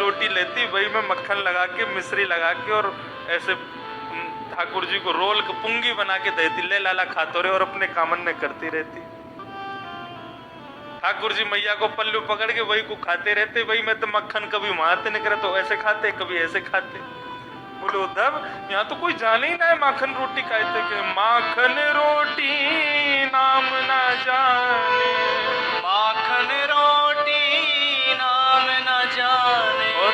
रोटी लेती, वही में मक्खन लगा के, मिश्री लगा के और ऐसे ठाकुर जी को रोल के पुंगी बना के देती, ले लाला खातो रहे और अपने कामन ने करती रहती। ठाकुर जी मैया को पल्लू पकड़ के वही को खाते रहते, वही में तो मक्खन कभी मारते नहीं करे तो ऐसे खाते, कभी ऐसे खाते। बोले उद्धव यहाँ तो कोई जाने ही ना है माखन रोटी खाते के। माखन रोटी नाम ना जाने, माखन रोटी नाम न जाने, और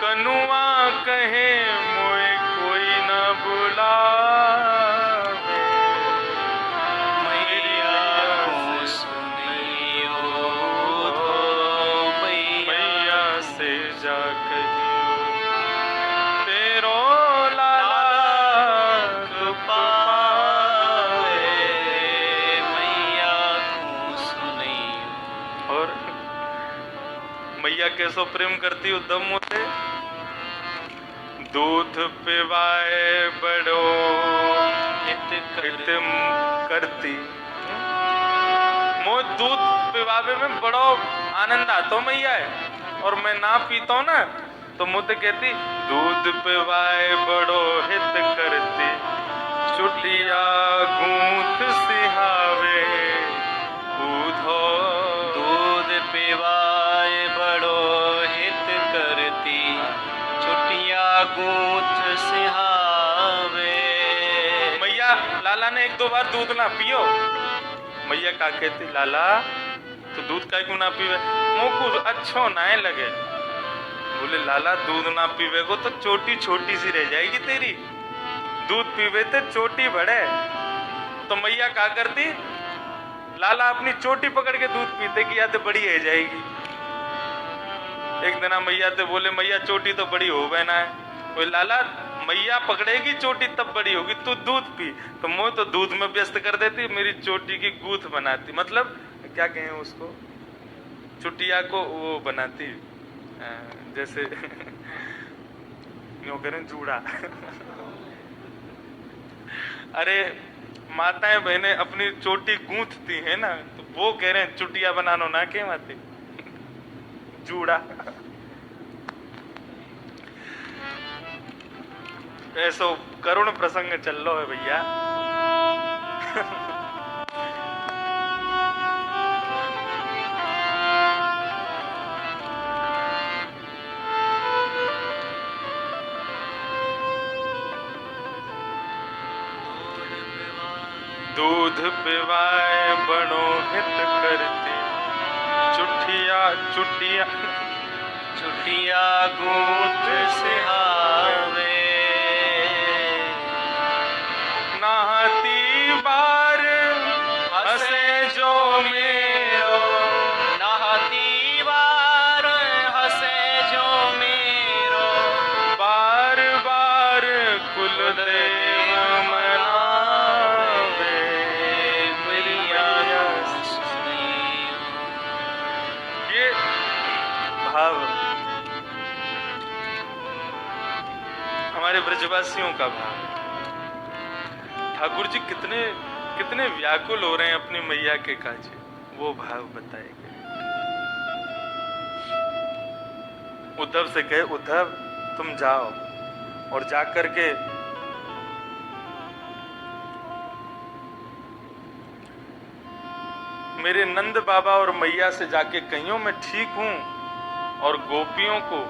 कनुआ कहे मोए कोई न बुलावे, मैया को सुनियो धो, मैया से जा कहियो तेरो लाला पावे, मैया को सुनियो। और मैया कैसो प्रेम करती उद्धव मोते, दूध पिवाए बड़ो हित हित करती। मो दूध पिवावे में बड़ो आनंद आता मैया है, और मैं ना पीता हूं ना तो मुझे कहती दूध पिवाए बड़ो हित करती, चुटिया गूंथ सिहावे बूधो। दूध पिवाए बड़ो हित करती, चुटिया गूंथ सिहावे। मैया लाला ने एक दो बार दूध ना पियो, मैया का कहती लाला तो दूध का क्यों ना पीवे, मोको अच्छो ना लगे। बोले लाला दूध ना पीवे को तो चोटी छोटी सी रह जाएगी तेरी, दूध पीवे तो चोटी बढ़े। तो मैया क्या करती, लाला अपनी चोटी पकड़ के दूध पीते कि याद बड़ी रह जाएगी। एक दिन मैया से बोले मैया चोटी तो बड़ी हो गए ना है, बोले लाला मैया पकड़ेगी चोटी तब बड़ी होगी, तू दूध पी। तो मैं तो दूध में व्यस्त कर देती, मेरी चोटी की गूंथ बनाती, मतलब क्या कहें उसको, चुटिया को वो बनाती जैसे यूं करें जूड़ा। अरे माताएं बहनें अपनी चोटी गूंथती है ना, तो वो कह रहे हैं चुटिया बनानो ना के माते जूड़ा। ऐसो करुण प्रसंग चल लो है भैया। दूध पिवाए बड़ो हित करती, चुटिया चुटिया चुटिया गूंथ सिहावे। नहाती बार हंसे जो मेरो, नहाती बार हंसे जो मेरो, बार बार कुलदेव मनावे, मैया को सुनियो। ये भाव हमारे ब्रजवासियों का भाव। ठाकुर जी कितने कितने व्याकुल हो रहे हैं अपनी मैया के काजे, वो भाव बताए गए। उद्धव से कहे उद्धव तुम जाओ और जाकर के मेरे नंद बाबा और मैया से जाके कहियो मैं ठीक हूं, और गोपियों को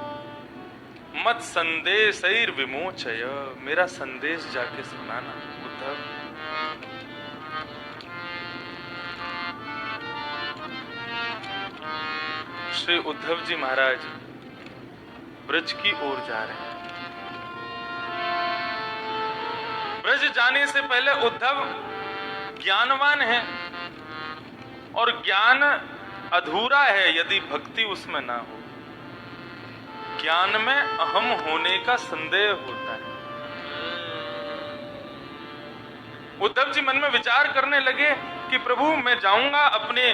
मत संदेश विमोचय, मेरा संदेश जाके सुनाना। उद्धव श्री उद्धव जी महाराज ब्रज की ओर जा रहे हैं। ब्रज जाने से पहले उद्धव ज्ञानवान है, और ज्ञान अधूरा है यदि भक्ति उसमें ना हो। ज्ञान में अहम होने का संदेह होता है। उद्धव जी मन में विचार करने लगे कि प्रभु मैं जाऊंगा अपने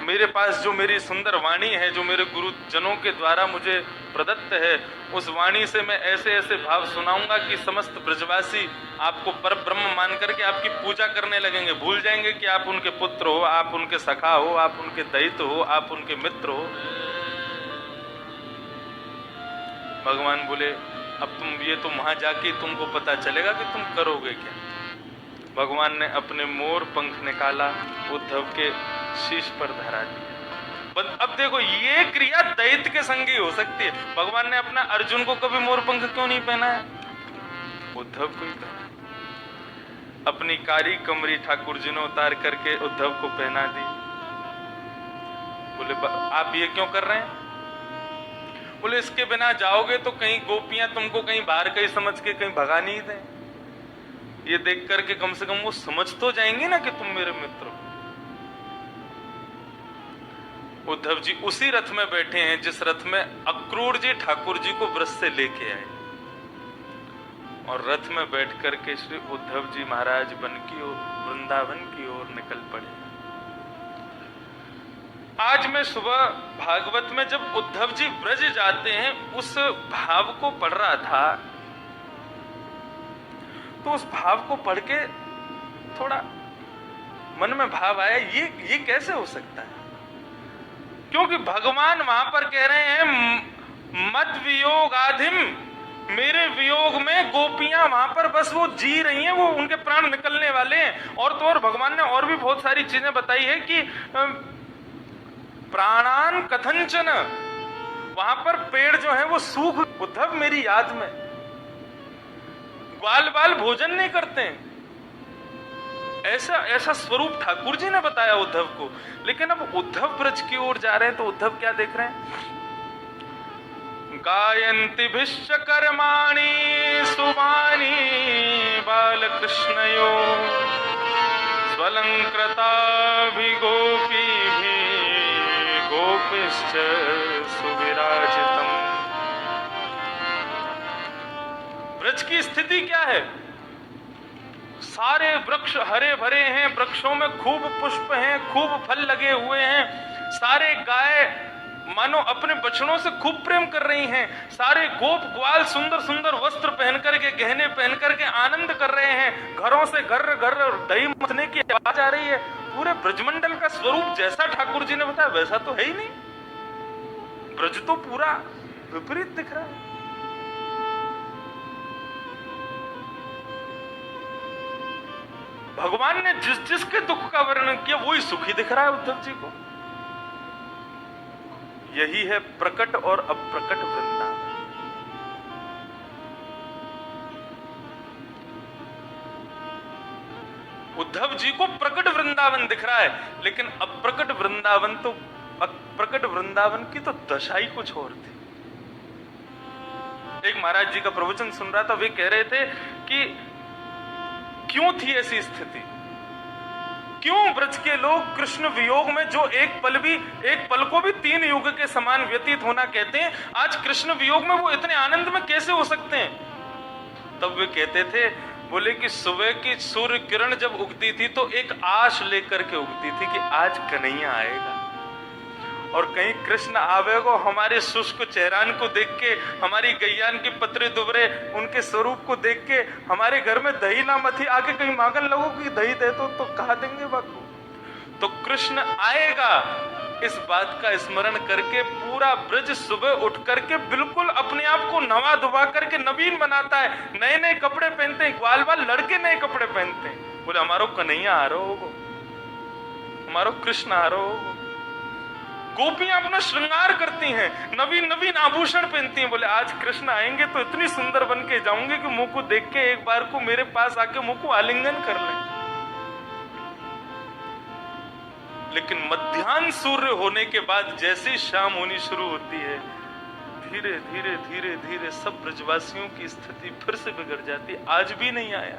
मेरे पास जो मेरी सुंदर वाणी है, जो मेरे गुरुजनों के द्वारा मुझे प्रदत्त है, उस वाणी से मैं ऐसे ऐसे भाव सुनाऊंगा कि समस्त ब्रजवासी आपको पर ब्रह्म मान करके आपकी पूजा करने लगेंगे, भूल जाएंगे कि आप उनके पुत्र हो, आप उनके सखा हो, आप उनके दैत्य हो, आप उनके मित्र हो। भगवान बोले अब तुम ये तो वहां जाके तुमको पता चलेगा कि तुम करोगे क्या। भगवान ने अपने मोर पंख निकाला, उद्धव के शीश पर धरा दिया। अब देखो ये क्रिया दैत्य के संग ही हो सकती है। भगवान ने अपना अर्जुन को कभी मोर पंख क्यों नहीं पहनाया? उद्धव को ही पहना। अपनी कारी कमरी ठाकुर जी ने उतार करके उद्धव को पहना दी। बोले आप ये क्यों कर रहे हैं? बोले इसके बिना जाओगे तो कहीं गोपियां तुमको कहीं बाहर कहीं समझ के कहीं भगा नहीं दें। ये देख करके कम से कम वो समझ तो जाएंगे ना कि तुम मेरे मित्र हो। उद्धव जी उसी रथ में बैठे हैं जिस रथ में अक्रूर जी ठाकुर जी को ब्रज से लेके आए, और रथ में बैठ करके श्री उद्धव जी महाराज वन की ओर, वृंदावन की ओर निकल पड़े। आज मैं सुबह भागवत में जब उद्धव जी ब्रज जाते हैं उस भाव को पढ़ रहा था, तो उस भाव को पढ़ के थोड़ा मन में भाव आया, ये कैसे हो सकता है? क्योंकि भगवान वहां पर कह रहे हैं मद वियोग आधिम, मेरे वियोग में गोपियां वहां पर बस वो जी रही हैं, वो उनके प्राण निकलने वाले हैं। और तो और भगवान ने और भी बहुत सारी चीजें बताई है कि प्राणान कथंचन, वहां पर पेड़ जो है वो सूख, उद्धव मेरी याद में ग्वाल बाल भोजन नहीं करते हैं। ऐसा स्वरूप ठाकुर जी ने बताया उद्धव को। लेकिन अब उद्धव ब्रज की ओर जा रहे हैं तो उद्धव क्या देख रहे हैं? गायन्ति भिश्च कर्माणि सुवाणी बालकृष्णयो स्वलंकृताभिगोपीभिः गोपिश्च सुविराजितम्। ब्रज की स्थिति क्या है? सारे वृक्ष हरे भरे हैं, वृक्षों में खूब पुष्प हैं, खूब फल लगे हुए हैं, सारे गाय मानो अपने बछड़ों से खूब प्रेम कर रही हैं, सारे गोप ग्वाल सुंदर सुंदर वस्त्र पहन करके, गहने पहन करके आनंद कर रहे हैं, घरों से घर घर दही मथने की आवाज आ रही है। पूरे ब्रजमंडल का स्वरूप जैसा ठाकुर जी ने बताया वैसा तो है ही नहीं। ब्रज तो पूरा विपरीत दिख रहा है। भगवान ने जिस जिसके दुख का वर्णन किया वही सुखी दिख रहा है उद्धव जी को। यही है प्रकट और अप्रकट वृंदावन। उद्धव जी को प्रकट वृंदावन दिख रहा है, लेकिन अप्रकट वृंदावन तो, प्रकट वृंदावन की तो दशा ही कुछ और थी। एक महाराज जी का प्रवचन सुन रहा था, वे कह रहे थे कि क्यों थी ऐसी स्थिति, क्यों ब्रज के लोग कृष्ण वियोग में जो एक पल को भी 3 युग के समान व्यतीत होना कहते हैं, आज कृष्ण वियोग में वो इतने आनंद में कैसे हो सकते हैं? तब वे कहते थे, बोले कि सुबह की सूर्य किरण जब उगती थी तो एक आश लेकर के उगती थी कि आज कन्हैया आएगा, और कहीं कृष्ण आवेगो। हमारे शुष्क चेहरान को देख के, हमारी गैयान की पतरे दुबरे उनके स्वरूप को देख के हमारे घर में दही ना मथी, आके कहीं मांगन लगो कि दही दे तो कहा देंगे बापू। तो कृष्ण आएगा, इस बात का स्मरण करके पूरा ब्रज सुबह उठ करके बिल्कुल अपने आप को नवा धुबा करके नवीन बनाता है, नए नए कपड़े पहनते हैं, ग्वाल बाल लड़के नए कपड़े पहनते हैं। बोले हमारो कन्हैया आ रहा होगा, हमारो कृष्ण आ रहा होगा। गोपियां अपना श्रृंगार करती हैं, नवीन नवीन आभूषण पहनती हैं। बोले आज कृष्ण आएंगे तो इतनी सुंदर बन के जाऊंगी कि मुंह को देख के एक बार को मेरे पास आके मुंह को आलिंगन कर ले। लेकिन मध्याह्न सूर्य होने के बाद जैसे शाम होनी शुरू होती है, धीरे धीरे धीरे धीरे सब ब्रजवासियों की स्थिति फिर से बिगड़ जाती है। आज भी नहीं आया,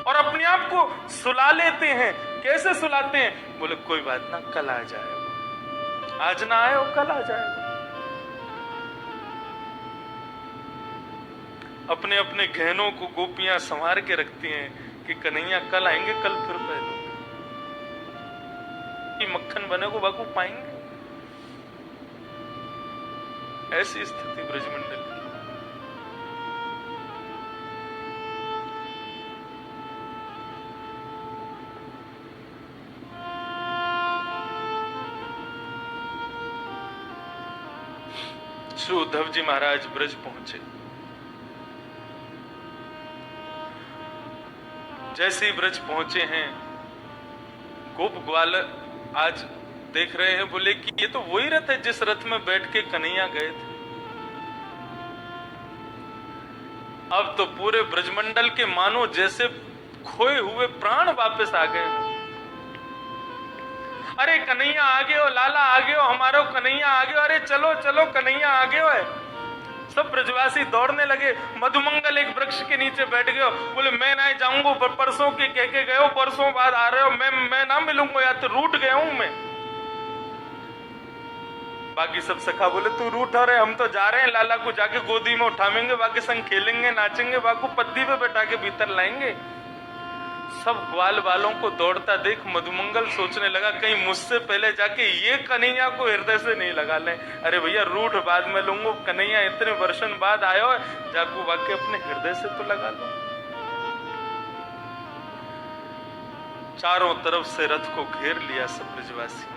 और अपने आप को सुला लेते हैं। कैसे सुलाते हैं? बोले कोई बात ना, कल आ जाएगा, आज ना आए कल आ जाएगा। अपने अपने गहनों को गोपियां संवार के रखती हैं कि कन्हैया कल आएंगे, कल फिर पहनो कि मक्खन बने को बाकू पाएंगे। ऐसी स्थिति ब्रजमंडल की। श्री उद्धव जी महाराज ब्रज पहुंचे। जैसे ही ब्रज पहुंचे हैं, गोप ग्वाल आज देख रहे हैं, बोले कि ये तो वही रथ है जिस रथ में बैठ के कन्हैया गए थे। अब तो पूरे ब्रजमंडल के मानो जैसे खोए हुए प्राण वापस आ गए हैं। अरे कन्हैया आ गए हो, लाला आ गए हो, हमारो कन्हैया आ गए हो, अरे चलो चलो कन्हैया आ गए हो। सब ब्रजवासी दौड़ने लगे। मधुमंगल एक वृक्ष के नीचे बैठ गए, बोले मैं नहीं जाऊंगा, परसों के कह के गए हो, परसों बाद आ रहे हो, मैं ना मिलूंगा, या तो रूठ गया हूं मैं। बाकी सब सखा बोले तू रूठ रहे, हम तो जा रहे हैं, लाला को जाके गोदी में उठाएंगे, बाकी संग खेलेंगे नाचेंगे, बाकी पद्दी पे बैठा के भीतर लाएंगे। सब ग्वाल वालों को दौड़ता देख मधुमंगल सोचने लगा कहीं मुझसे पहले जाके ये कन्हैया को हृदय से नहीं लगा लें। अरे भैया रूठ बाद में लूंगा, कन्हैया इतने वर्षन बाद आयो है, जाको वाके अपने हृदय से तो लगा लो। चारों तरफ से रथ को घेर लिया सब ब्रजवासी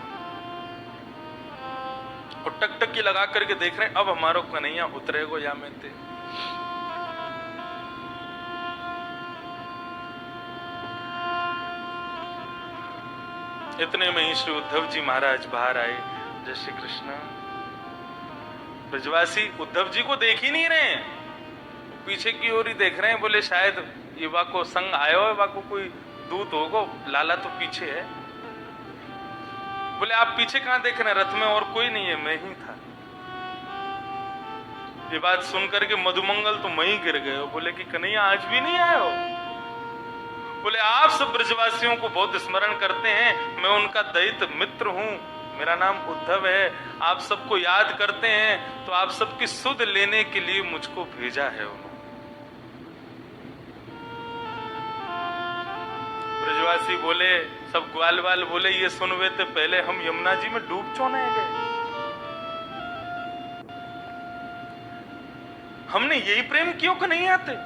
और टकटकी लगा करके देख रहे हैं अब हमारो कन्हैया उतरेगो या में थे। इतने में ही श्री उद्धव जी महाराज बाहर आए। जय श्री कृष्ण। ब्रजवासी उद्धव जी को देख ही नहीं रहे, पीछे की ओर ही देख रहे हैं। बोले शायद ये वाको संग आयो है, वाको कोई दूत होगो, लाला तो पीछे है। बोले आप पीछे कहां देख रहे हैं, रथ में और कोई नहीं है, मैं ही था। ये बात सुनकर के मधुमंगल तो वहीं गिर गए। बोले कि कन्हैया आज भी नहीं आए हो। बोले आप सब ब्रजवासियों को बहुत स्मरण करते हैं, मैं उनका दैत मित्र हूं, मेरा नाम उद्धव है, आप सबको याद करते हैं, तो आप सबकी सुध लेने के लिए मुझको भेजा है उन्होंने। ब्रजवासी बोले, सब ग्वाल वाल बोले ये सुनवे थे पहले हम यमुना जी में डूब चोने गए, हमने यही प्रेम क्यों कि नहीं आते।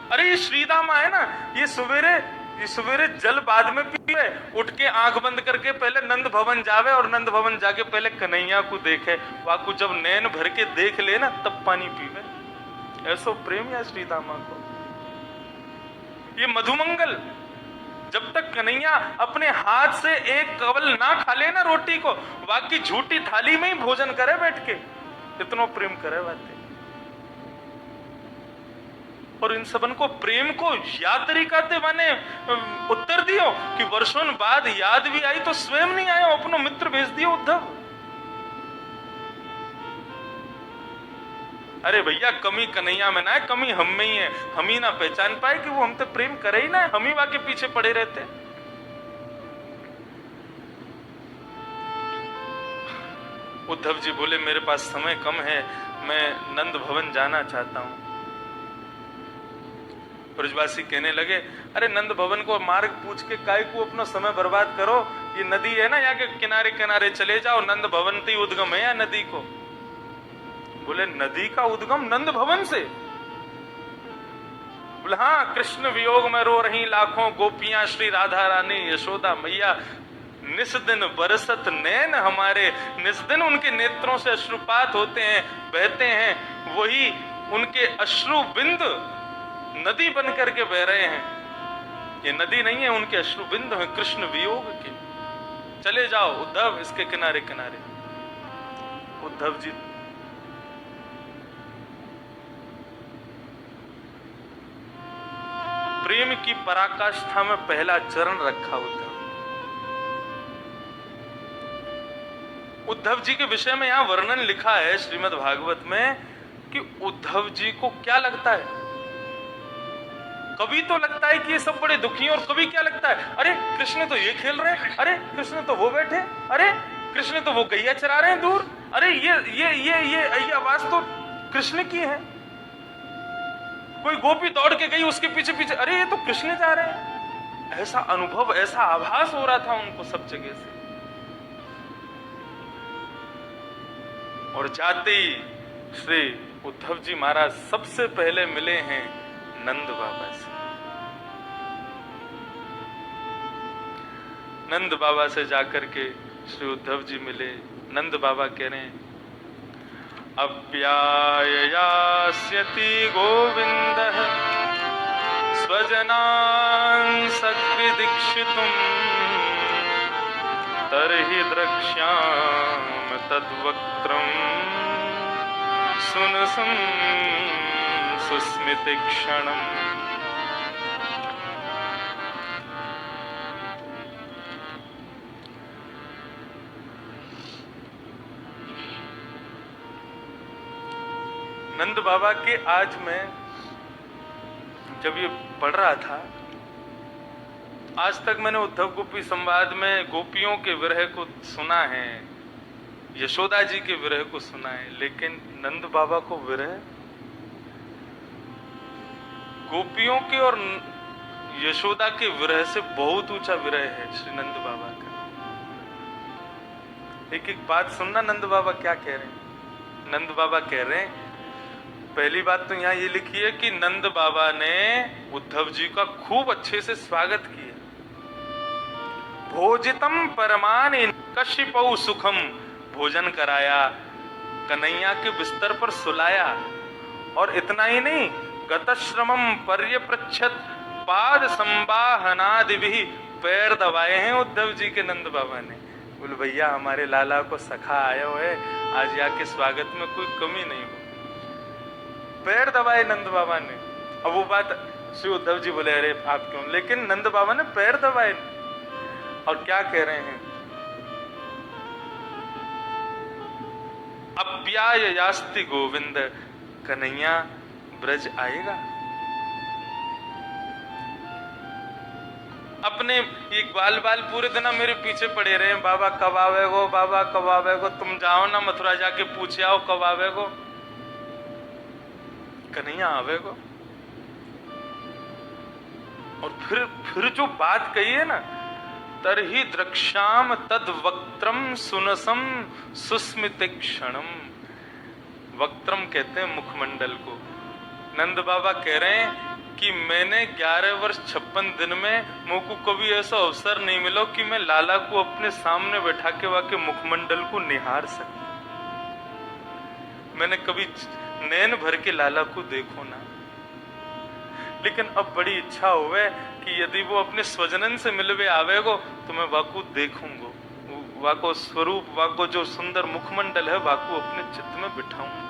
अरे ये श्रीदामा है ना, ये सवेरे जल बाद में पीवे, उठ के आंख बंद करके पहले नंद भवन जावे और नंद भवन जाके पहले कन्हैया को देखे, वाकु जब नैन भर के देख ले ना तब पानी पीवे। ऐसो प्रेम या श्रीदामा को। ये मधुमंगल जब तक कन्हैया अपने हाथ से एक कवल ना खा ले ना रोटी को, बाकी झूठी थाली में ही भोजन करे बैठ के, इतना प्रेम करे बातें। और इन सबन को प्रेम को याद तरीका थे माने उत्तर दियो कि वर्षों बाद याद भी आई तो स्वयं नहीं आयो, अपनो मित्र भेज दियो उद्धव। अरे भैया कमी कन्हैया में ना है, कमी हम में ही है, हम ही ना पहचान पाए कि वो हमसे प्रेम करे ही ना, हम ही वाके पीछे पड़े रहते। उद्धव जी बोले मेरे पास समय कम है, मैं नंद भवन जाना चाहता हूं। ब्रजवासी कहने लगे अरे नंद भवन को मार्ग पूछ के काय को अपना समय बर्बाद करो, ये नदी है ना, यहाँ के किनारे किनारे चले जाओ, नंद भवन से उद्गम है या नदी को। बोले नदी का उद्गम नंद भवन से। बोले हाँ, कृष्ण वियोग में रो रही लाखों गोपियां, श्री राधा रानी यशोदा मैया, निस दिन बरसत नैन हमारे, निस दिन उनके नेत्रों से अश्रुपात होते हैं, बहते हैं, वही उनके अश्रु बिंद नदी बन करके बह रहे हैं। ये नदी नहीं है, उनके अश्रु बिंद हैं कृष्ण वियोग के। चले जाओ उद्धव इसके किनारे किनारे। उद्धव जी प्रेम की पराकाष्ठा में पहला चरण रखा उद्धव जी के विषय में यहां वर्णन लिखा है श्रीमद् भागवत में कि उद्धव जी को क्या लगता है, कभी तो लगता है कि ये सब बड़े दुखी हैं, और कभी क्या लगता है अरे कृष्ण तो ये खेल रहे हैं, अरे कृष्ण तो वो बैठे, अरे कृष्ण तो वो गैया चरा रहे हैं दूर, अरे ये आवाज तो कृष्ण की है। कोई गोपी दौड़ के गई उसके पीछे पीछे, अरे ये तो कृष्ण जा रहे हैं। ऐसा अनुभव, ऐसा आभास हो रहा था उनको सब जगह से। और जाते ही श्री उद्धव जी महाराज सबसे पहले मिले हैं नंद बाबा से। नंद बाबा से जाकर के श्री उद्धव जी मिले। नंद बाबा कह रहे हैं अप्याययास्यति गोविंदः स्वजनान् सकृदीक्षितुम् तर्हि द्रक्ष्याम तद्वक्त्रम् सुनसं सुस्मितीक्षणम्। नंद बाबा के आज मैं जब ये पढ़ रहा था, आज तक मैंने उद्धव गोपी संवाद में गोपियों के विरह को सुना है, यशोदा जी के विरह को सुना है, लेकिन नंद बाबा को विरह गोपियों के और यशोदा के विरह से बहुत ऊंचा विरह है श्री नंद बाबा का। एक एक बात सुनना, नंद बाबा क्या कह रहे हैं। नंद बाबा कह रहे हैं, पहली बात तो यहाँ ये लिखी है कि नंद बाबा ने उद्धव जी का खूब अच्छे से स्वागत किया। भोजितम परमान कश्यपौ सुखम, भोजन कराया, कन्हैया के बिस्तर पर सुलाया, और इतना ही नहीं, गतश्रमम पर्यपृच्छत पाद संवाहनादि भी, पैर दबाए हैं उद्धव जी के नंद बाबा ने। बोले भैया हमारे लाला को सखा आया हुआ है, आज यहाँ के स्वागत में कोई कमी नहीं हो। पैर दबाए नंद बाबा ने। अब वो बात श्री उद्धव जी बोले अरे आप क्यों, लेकिन नंद बाबा ने पैर दबाए। और क्या कह रहे हैं, अप्याययास्ति गोविंद, कन्हैया ब्रज आएगा। अपने ये बाल बाल पूरे दिन मेरे पीछे पड़े रहे, बाबा कब आवेगो, बाबा कब आवेगो, तुम जाओ ना मथुरा जाके पूछे आओ कब आवेगो, कन्हैया आवेगो। और फिर जो बात कही है ना, तरहि द्रक्ष्याम तद वक्त्रम सुनसम सुस्मितीक्षणम। वक्त्रम कहते हैं मुखमंडल को। नंद बाबा कह रहे हैं कि मैंने 11 वर्ष 56 दिन में मुझको कभी ऐसा अवसर नहीं मिला कि मैं लाला को अपने सामने बैठा के वाके मुखमंडल को निहार सकूं। मैंने कभी नैन भर के लाला को देखो ना, लेकिन अब बड़ी इच्छा हुए कि यदि वो अपने स्वजनन से मिलवे आवेगो तो मैं वाको देखूंगो, वाको स्वरूप, वाको जो सुंदर मुखमंडल है वाको अपने चित्त में बिठाऊंगा।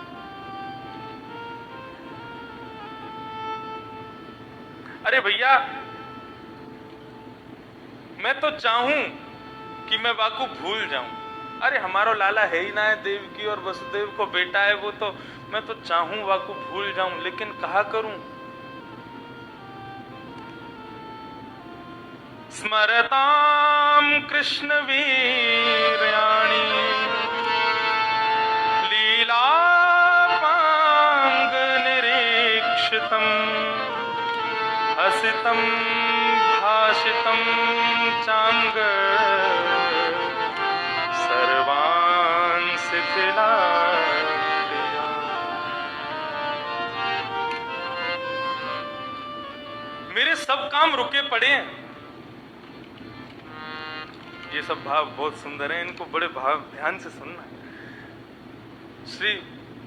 अरे भैया मैं तो चाहूं कि मैं वाको भूल जाऊं, अरे हमारा लाला है ही ना है, देवकी और वसुदेव को बेटा है वो, तो मैं तो चाहूं वाको भूल जाऊं, लेकिन कहा करूं। स्मरताम कृष्ण वीर्याणि लीलापांग निरीक्षितम हसितम भाषितम चांग सर्वान् शिथिला। मेरे सब काम रुके पड़े हैं। ये सब भाव बहुत सुंदर हैं, इनको बड़े भाव ध्यान से सुनना है। श्री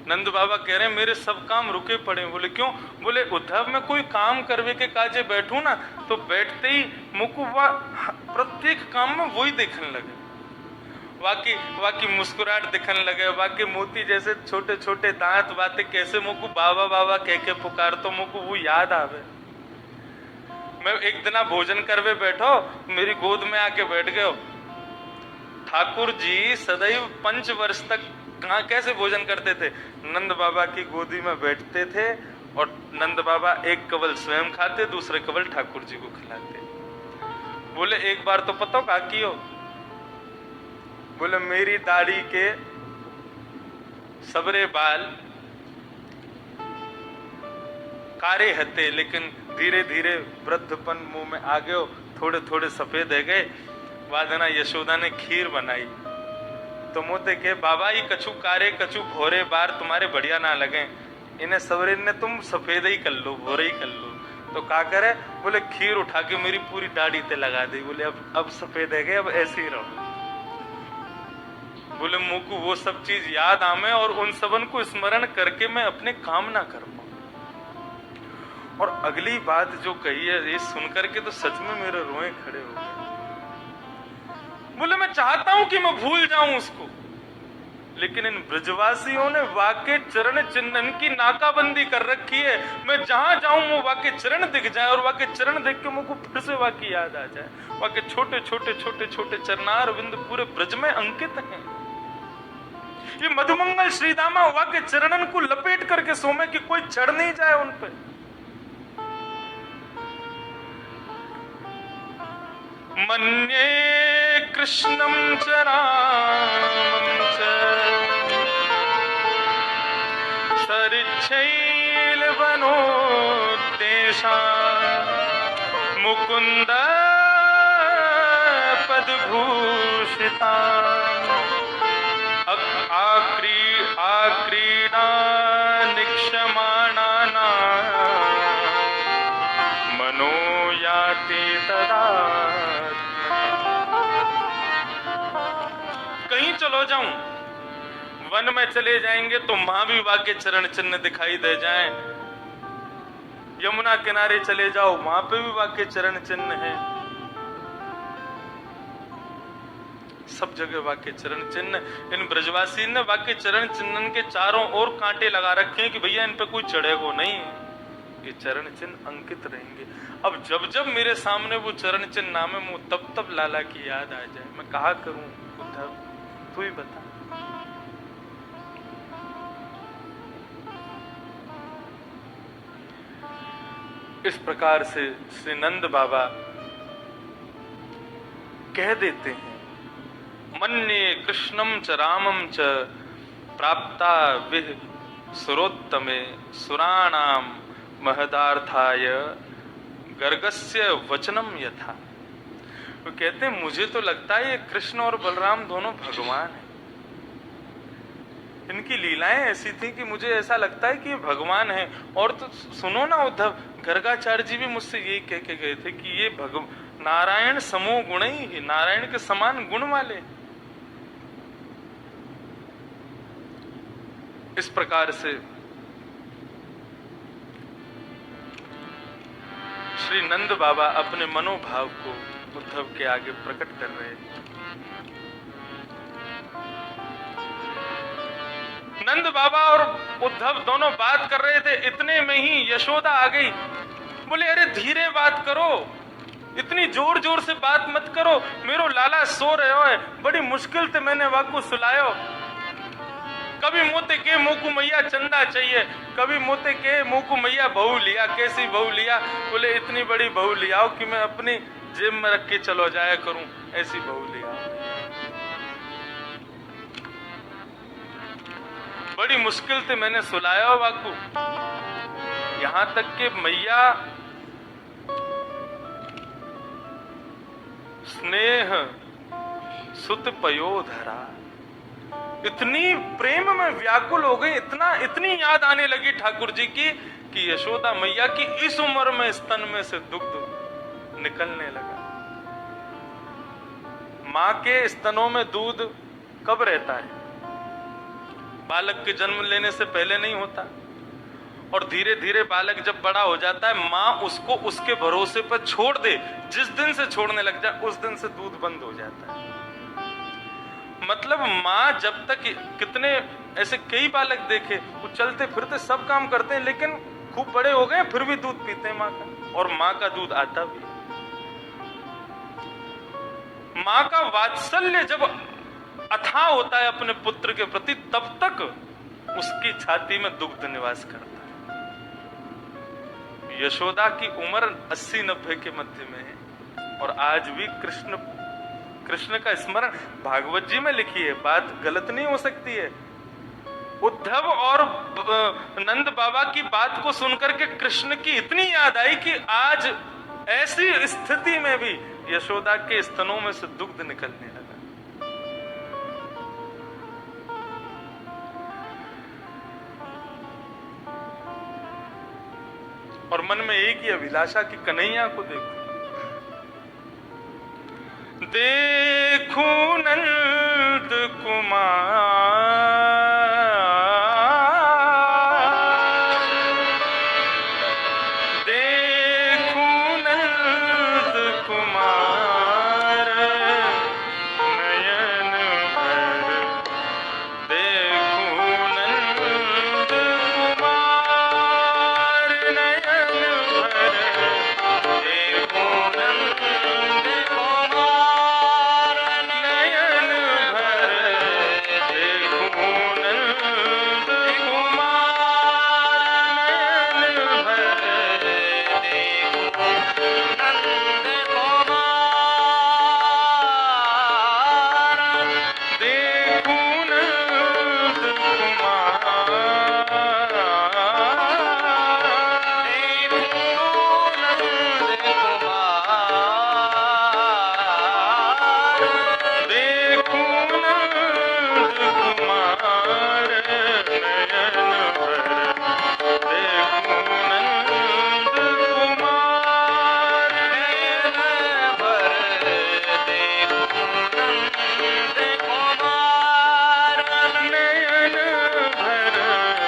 नंद बाबा कह रहे हैं मेरे सब काम रुके पड़े हैं। बोले क्यों? बोले उद्धव में कोई काम करवे के काजे बैठूं ना तो बैठते ही मुझको प्रत्येक काम में वही देखने लगे, वाकी मुस्कुराहट दिखने लगे, वाकी मोती जैसे छोटे छोटे दांत, बातें कैसे मुझको बाबा बाबा कह के पुकार तो मुझको वो याद आवे। मैं एक दिन भोजन करवे बैठो, मेरी गोद में आके बैठ गए। ठाकुर जी सदैव 5 वर्ष तक कहाँ कैसे भोजन करते थे? नंद बाबा की गोदी में बैठते थे और नंद बाबा एक कवल स्वयं खाते, दूसरे कवल ठाकुर जी को खिलाते। बोले एक बार तो पता का कियो, बोले मेरी दाढ़ी के सबरे बाल कारे हते, लेकिन धीरे धीरे वृद्धपन मुंह में आ गयो, थोड़े थोड़े सफेद है गए। वादना यशोदा ने खीर बनाई तो मोते के बाबा ये कछु कारे कछु भोरे बार तुम्हारे बढ़िया ना लगे, इन्हें सवरे ने तुम सफेद ही कर लो, भोरे ही कर लो। तो क्या करे? बोले खीर उठा के मेरी पूरी दाढ़ी ते लगा दी। बोले अब सफेद है गए, अब ऐसे ही रहो। बोले मुझको वो सब चीज याद आवे और उन सबन को स्मरण करके मैं अपने काम ना कर पाऊं। और अगली बात जो कही है ये सुन करके तो सच में मेरे रोए खड़े हो गए। बोले मैं चाहता हूं कि मैं भूल जाऊं उसको, लेकिन इन ब्रजवासियों ने वाके चरण चिन्हन की नाकाबंदी कर रखी है। मैं जहां जाऊं वो वाके चरण दिख जाए और वाके चरण देख के मुझको फिर से वाकी याद आ जाए। वाके छोटे छोटे छोटे छोटे चरणार बिंद पूरे ब्रज में अंकित हैं। ये मधुमंगल श्रीदामा वाके चरणन को लपेट करके सोमे कि कोई चढ़ नहीं जाए उन पे। मन्ये कृष्णं च रामं च सरिच्छैलवनोद्देशान् मुकुन्द पदभूषितान् आक्रीडा निक्षमाणानां मनो याति तदा। कहीं चलो जाऊं, वन में चले जाएंगे तो वहां भी वाके चरण चिन्ह दिखाई दे जाएं। यमुना किनारे चले जाओ वहां पे भी वाके चरण चिन्ह हैं। सब जगह वाके चरण चिन्ह। इन ब्रजवासी ने वाके चरण चिन्ह के चारों ओर कांटे लगा रखे हैं कि भैया इन पे कोई चढ़ेगो नहीं, ये चरण चिन्ह अंकित रहेंगे। अब जब जब मेरे सामने वो चरण चिन्ह नामे मुंह तब तब लाला की याद आ जाए। मैं कहा करूं उद्धव, तू ही बता। इस प्रकार से श्री नंद बाबा कह देते हैं, मन्ये कृष्णम च रामम च प्राप्ता विह सुरोत्तमे सुराणाम महदार्थाय गर्गस्य वचनम यथा। वो कहते हैं मुझे तो लगता है ये कृष्ण और बलराम दोनों भगवान हैं। इनकी लीलाएं ऐसी थी कि मुझे ऐसा लगता है कि ये भगवान है। और तो सुनो ना उद्धव, गर्गाचार्य जी भी मुझसे यही कह के गए थे कि ये नारायण समूह गुण ही, नारायण के समान गुण वाले। इस प्रकार से श्री नंद बाबा अपने मनोभाव को उद्धव के आगे प्रकट कर रहे हैं। नंद बाबा और उद्धव दोनों बात कर रहे थे, इतने में ही यशोदा आ गई। बोले अरे धीरे बात करो, इतनी जोर जोर से बात मत करो, मेरो लाला सो रहे हो है, बड़ी मुश्किल से मैंने वाकू सुलायो। कभी मोते के मुंह को मैया चंदा चाहिए, कभी मोते के मुंह को मैया बहू लिया। कैसी बहू लिया? बोले इतनी बड़ी बहू लियाओ कि मैं अपनी जेब में रख के चलो जाया करूं, ऐसी बहू लिया। बड़ी मुश्किल से मैंने सुलाया वाकू, यहां तक कि मैया स्नेह सुत पयोधरा, इतनी प्रेम में व्याकुल हो गई, इतनी याद आने लगी ठाकुर जी की कि यशोदा मैया की इस उम्र में स्तन में से दुग्ध निकलने लगा। मां के स्तनों में दूध कब रहता है? बालक के जन्म लेने से पहले नहीं होता। और धीरे धीरे बालक जब बड़ा हो जाता है, मां उसको उसके भरोसे पर छोड़ दे। जिस दिन से छोड़ने लग जाए उस दिन से दूध बंद हो जाता है। मतलब मां जब तक, कितने ऐसे कई बालक देखे, वो चलते फिरते सब काम करते हैं, लेकिन खूब बड़े हो गए फिर भी दूध पीते हैं मां का, और मां का दूध आता भी। मां का वात्सल्य जब अथाह होता है अपने पुत्र के प्रति, तब तक उसकी छाती में दुग्ध निवास करता है। यशोदा की उम्र 80-90 के मध्य में है, और आज भी कृष्ण का स्मरण भागवत जी में लिखी है, बात गलत नहीं हो सकती है। उद्धव और नंद बाबा की बात को सुनकर के कृष्ण की इतनी याद आई कि आज ऐसी स्थिति में भी यशोदा के स्तनों में से दुग्ध निकलने लगा। और मन में एक ही अभिलाषा कि कन्हैया को देखूं, देखूं नंद कुमार देखूं नंद कुमार नयन भर देखूं नंद कुमार नयन भर देखूं नंद कुमार नयन भर देखूं नंद कुमार नयन भर देखूं नंद कुमार देखूं नंद कुमार नयन भर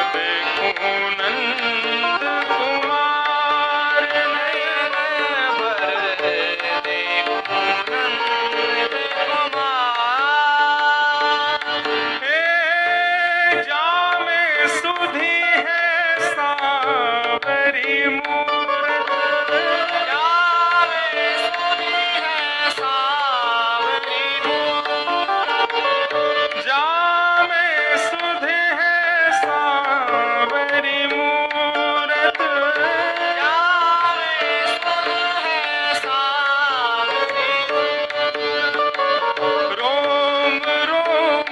देखूं नंद कुमार नयन भर देखूं नंद कुमार हे जामे सुधी है सांवरी मूरत जामे सुधी है सांवरी मूरत रोम रोम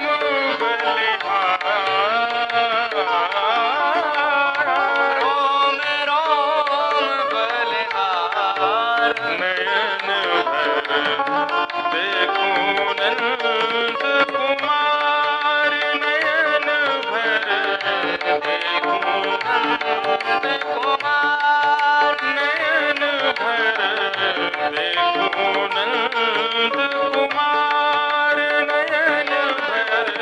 बलिहार नयन भर देखूं नंद कुमार नयन भर देखूं नयन भर देखूं नंद कुमार नयन भर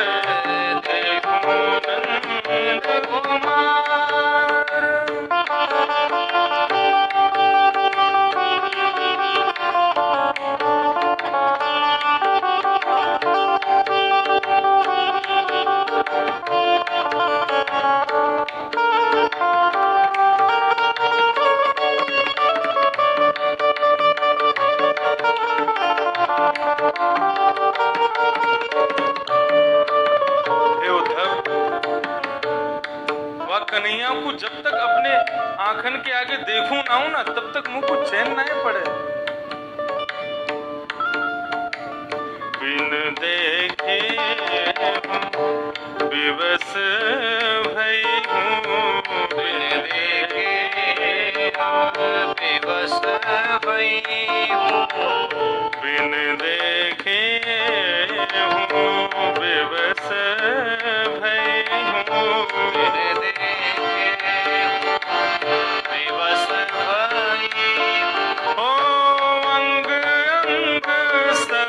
देखूं नंद कुमार हे उद्धव, वह कन्हैया को जब तक अपने आंखन के आगे देखूं ना हूं ना तब तक मुंह को चैन ना पड़े। बिन देखे हूँ विवश भई हूँ बिन बिन देखे हूँ विवश भई हूँ ओ अंग अंग सब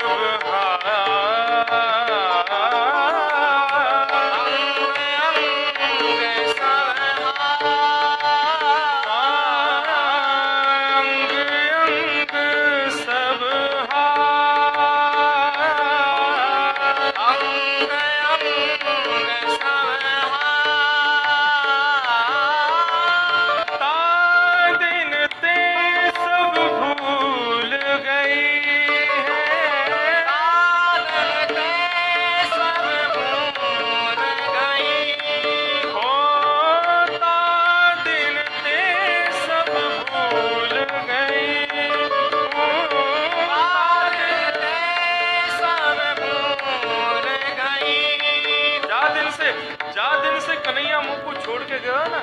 अंग अंग सब दिन ते सब भूल गई है होता दिन ते सब भूल गई जा दिन से कन्हैया मुंह को छोड़ के गया ना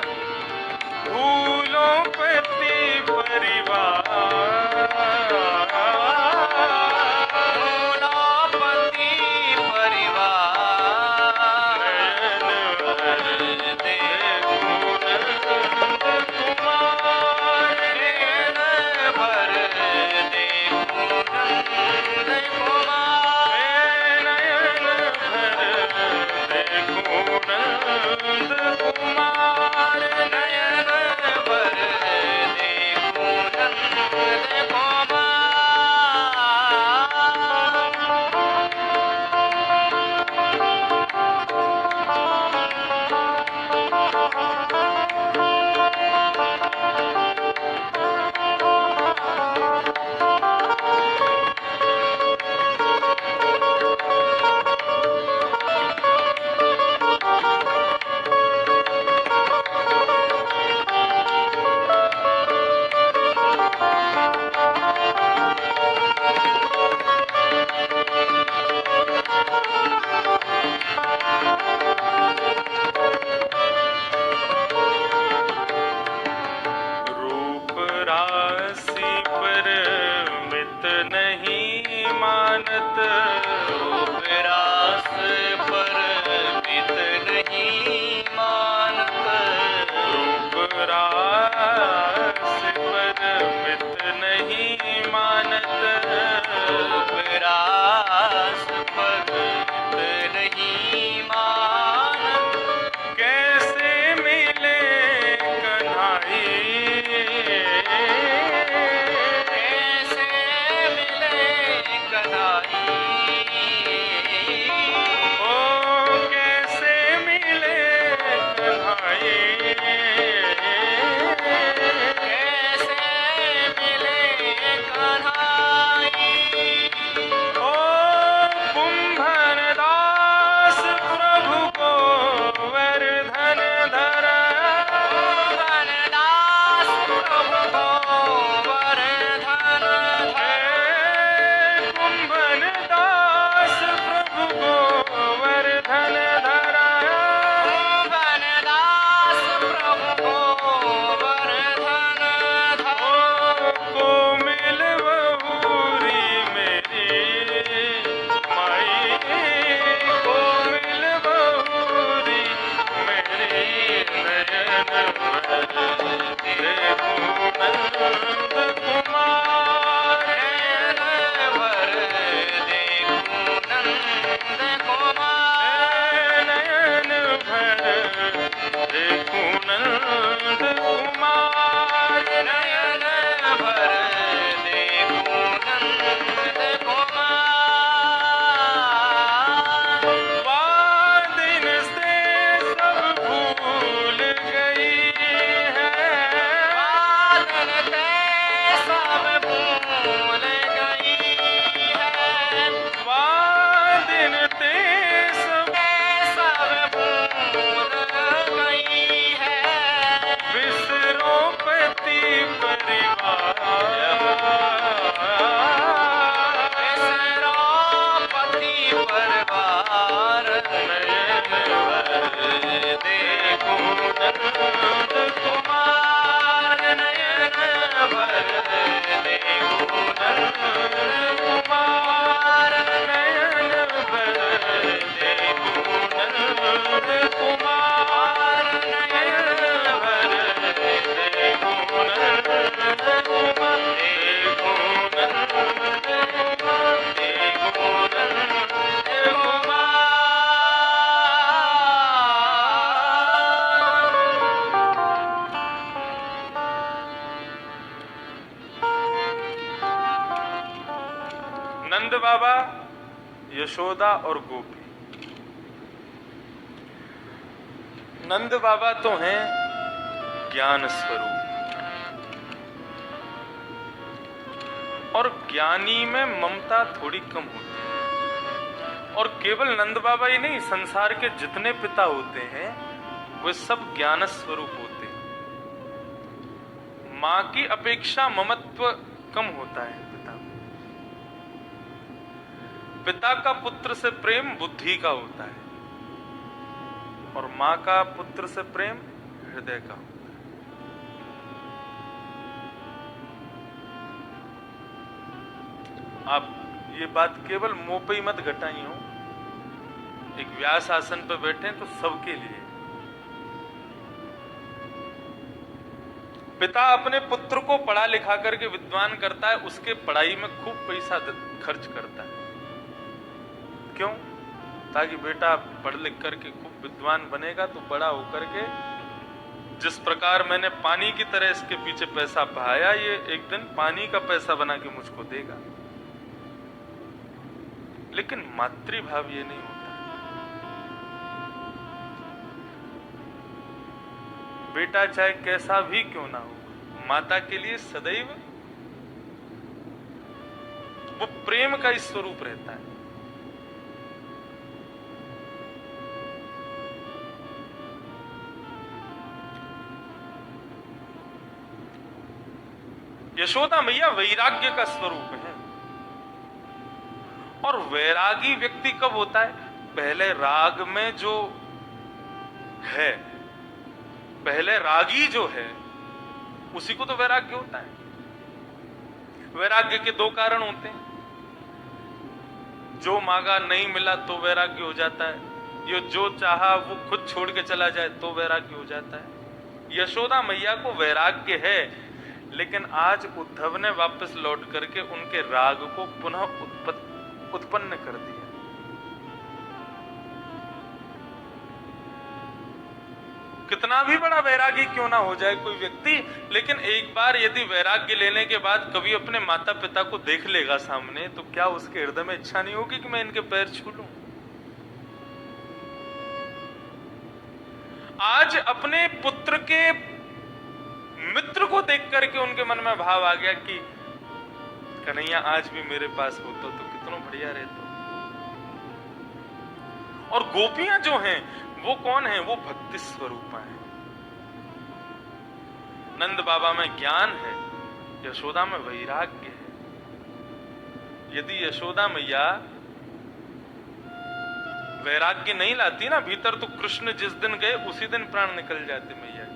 भूलों पति परिवार यशोदा और गोपी। नंद बाबा तो हैं ज्ञान स्वरूप, और ज्ञानी में ममता थोड़ी कम होती है। और केवल नंद बाबा ही नहीं, संसार के जितने पिता होते हैं वे सब ज्ञान स्वरूप होते हैं। मां की अपेक्षा ममत्व कम होता है पिता में। पिता का पुत्र से प्रेम बुद्धि का होता है, और मां का पुत्र से प्रेम हृदय का होता है। आप ये बात केवल मुंह पे ही मत घटाई हो, एक व्यास आसन पर बैठे तो सबके लिए। पिता अपने पुत्र को पढ़ा लिखा करके विद्वान करता है, उसके पढ़ाई में खूब पैसा खर्च करता है। क्यों? ताकि बेटा पढ़ लिख करके खूब विद्वान बनेगा तो बड़ा होकर के जिस प्रकार मैंने पानी की तरह इसके पीछे पैसा बहाया, ये एक दिन पानी का पैसा बना के मुझको देगा। लेकिन मातृभाव ये नहीं होता। बेटा चाहे कैसा भी क्यों ना हो, माता के लिए सदैव वो प्रेम का ही स्वरूप रहता है। यशोदा मैया वैराग्य का स्वरूप है। और वैरागी व्यक्ति कब होता है? पहले राग में जो है, पहले रागी जो है उसी को तो वैराग्य होता है। वैराग्य के दो कारण होते हैं, जो मांगा नहीं मिला तो वैराग्य हो जाता है, ये जो चाहा वो खुद छोड़ के चला जाए तो वैराग्य हो जाता है। यशोदा मैया को वैराग्य है, लेकिन आज उद्धव ने वापस लौट करके उनके राग को पुनः उत्पन्न कर दिया। कितना भी बड़ा वैरागी क्यों ना हो जाए कोई व्यक्ति, लेकिन एक बार यदि वैराग्य लेने के बाद कभी अपने माता पिता को देख लेगा सामने, तो क्या उसके हृदय में इच्छा नहीं होगी कि मैं इनके पैर छू लूं? आज अपने पुत्र के मित्र को देख करके उनके मन में भाव आ गया कि कन्हैया आज भी मेरे पास होता तो कितना बढ़िया रहता। और गोपियां जो हैं वो कौन है? वो भक्ति स्वरूपा है। नंद बाबा में ज्ञान है, यशोदा में वैराग्य है। यदि यशोदा मैया वैराग्य नहीं लाती ना भीतर, तो कृष्ण जिस दिन गए उसी दिन प्राण निकल जाते मैया के।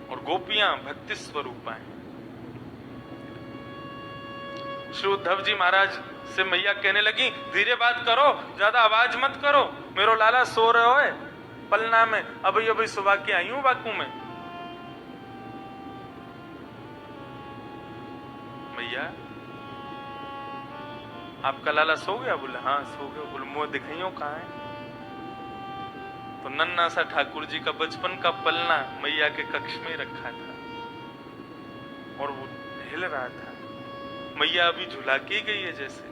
और गोपियां भक्ति स्वरूपा है। श्री उद्धव जी महाराज से मैया कहने लगी, धीरे बात करो, ज्यादा आवाज मत करो, मेरो लाला सो रहे हो पलना में, अभी अभी सुबह के आई हूं बाकू में। मैया आपका लाला सो गया? बोले हाँ सो गया। बोले मुंह दिखाइयो कहाँ है? तो नन्ना सा ठाकुर जी का बचपन का पलना मैया के कक्ष में रखा था, और वो हिल रहा था। मैया अभी झुला के गई है जैसे।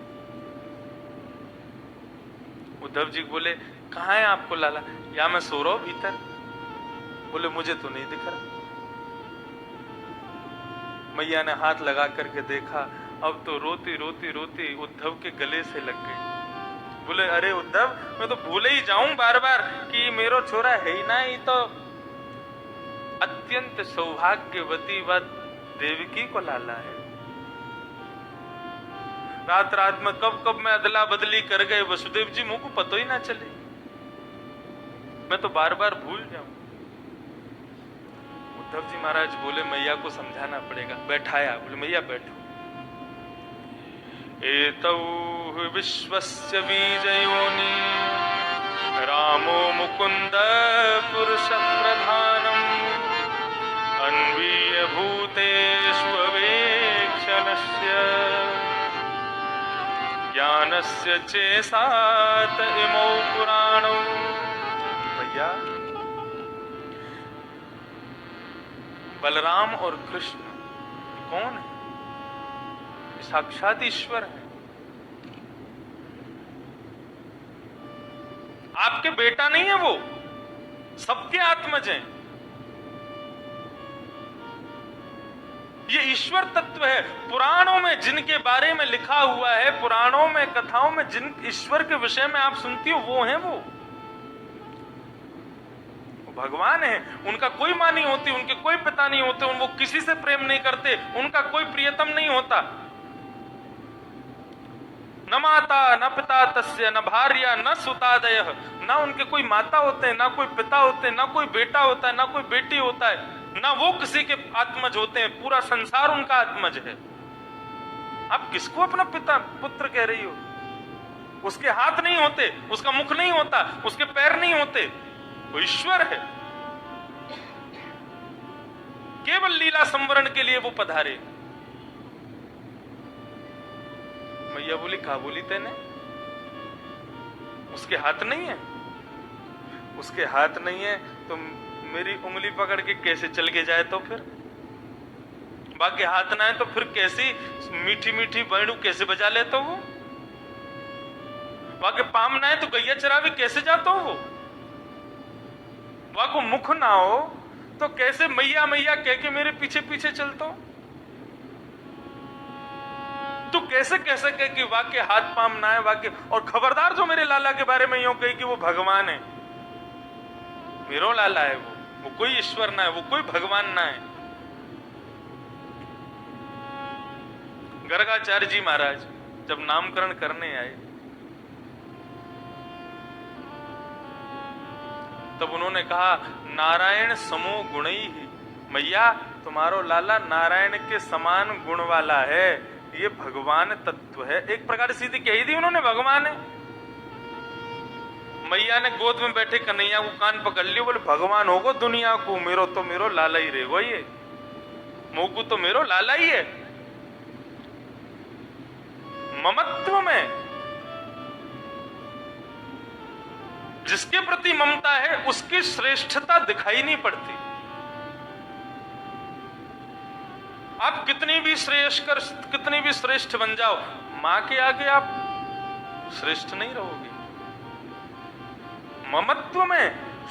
उद्धव जी बोले कहाँ है आपको लाला? या मैं सो रहा हूं भीतर। बोले मुझे तो नहीं दिख रहा। मैया ने हाथ लगा करके देखा, अब तो रोती रोती रोती उद्धव के गले से लग गई। बोले अरे उद्धव, मैं तो भूले ही जाऊं बार बार कि मेरो छोरा है ही ना, ही तो अत्यंत सौभाग्यवती व देवकी को लाला है। रात रात में कब कब मैं अदला बदली कर गए वसुदेव जी, मुझको पता ही ना चले, मैं तो बार बार भूल जाऊं। उद्धव जी महाराज बोले मैया को समझाना पड़ेगा। बैठाया, बोले मैया बैठो। एतौ विश्वस्य बीजयोनि रामो मुकुंद पुरुष प्रधानम अन्वीय भूतेषु अवेक्षणस्य ज्ञानस्य चेसात इमौ पुराणौ। भैया बलराम और कृष्ण कौन है? साक्षात ईश्वर है। आपके बेटा नहीं है वो, सबके आत्मज हैं। ये ईश्वर तत्व है। पुराणों में जिनके बारे में लिखा हुआ है, पुराणों में, कथाओं में जिन ईश्वर के विषय में आप सुनती हो, वो हैं वो भगवान है। उनका कोई मां नहीं होती, उनके कोई पिता नहीं होते, वो किसी से प्रेम नहीं करते, उनका कोई प्रियतम नहीं होता। न माता न पिता तस्य न भार्या न सुतादयः, ना उनके कोई माता होते हैं, ना कोई पिता होते हैं, ना कोई बेटा होता है, ना कोई बेटी होता है, ना वो किसी के आत्मज होते हैं। पूरा संसार उनका आत्मज है। आप किसको अपना पिता पुत्र कह रही हो? उसके हाथ नहीं होते, उसका मुख नहीं होता, उसके पैर नहीं होते, वो ईश्वर है। केवल लीला संवरण के लिए वो पधारे। मैया बोली, कहा बोली तेने? उसके हाथ नहीं है? उसके हाथ नहीं है तो मेरी उंगली पकड़ के कैसे चल के जाए? तो फिर बाकी हाथ ना है तो फिर कैसी मीठी मीठी बैणु कैसे बजा ले? तो वो बाकी पाम ना है तो गैया चरावी कैसे जाता हो? वहां को मुख ना हो तो कैसे मैया मैया कह के मेरे पीछे पीछे चलता हो? तू कैसे कैसे कह कि वाक्य हाथ पाम ना है वाक्य? और खबरदार जो मेरे लाला के बारे में यूं कही कि वो भगवान है, मेरो लाला है, वो कोई ईश्वर ना है, वो कोई भगवान ना है। गर्गाचार्य जी महाराज जब नामकरण करने आए तब उन्होंने कहा, नारायण समो गुणई ही। मैया तुम्हारो लाला नारायण के समान गुण वाला है, ये भगवान तत्व है। एक प्रकार सीधी कही थी उन्होंने, भगवान है। मैया ने गोद में बैठे कन्हैया को कान पकड़ लियो, बोले भगवान होगो दुनिया को, मेरो तो मेरो लाला ही रहेगो, ये मोकू तो मेरो लाला ही है। ममत्व में जिसके प्रति ममता है उसकी श्रेष्ठता दिखाई नहीं पड़ती। आप कितनी भी श्रेष्ठ बन जाओ, मां के आगे आप श्रेष्ठ नहीं रहोगे। ममत्व में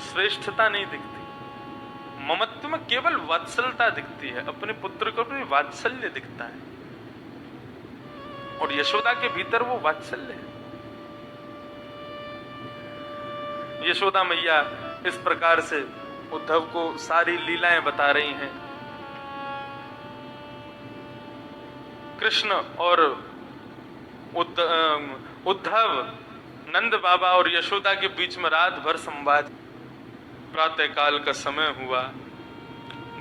श्रेष्ठता नहीं दिखती, ममत्व में केवल वात्सल्यता दिखती है, अपने पुत्र को भी वात्सल्य दिखता है। और यशोदा के भीतर वो वात्सल्य है। यशोदा मैया इस प्रकार से उद्धव को सारी लीलाएं बता रही हैं। कृष्ण और उद्धव, नंद बाबा और यशोदा के बीच में रात भर संवाद। प्रातः काल का समय हुआ,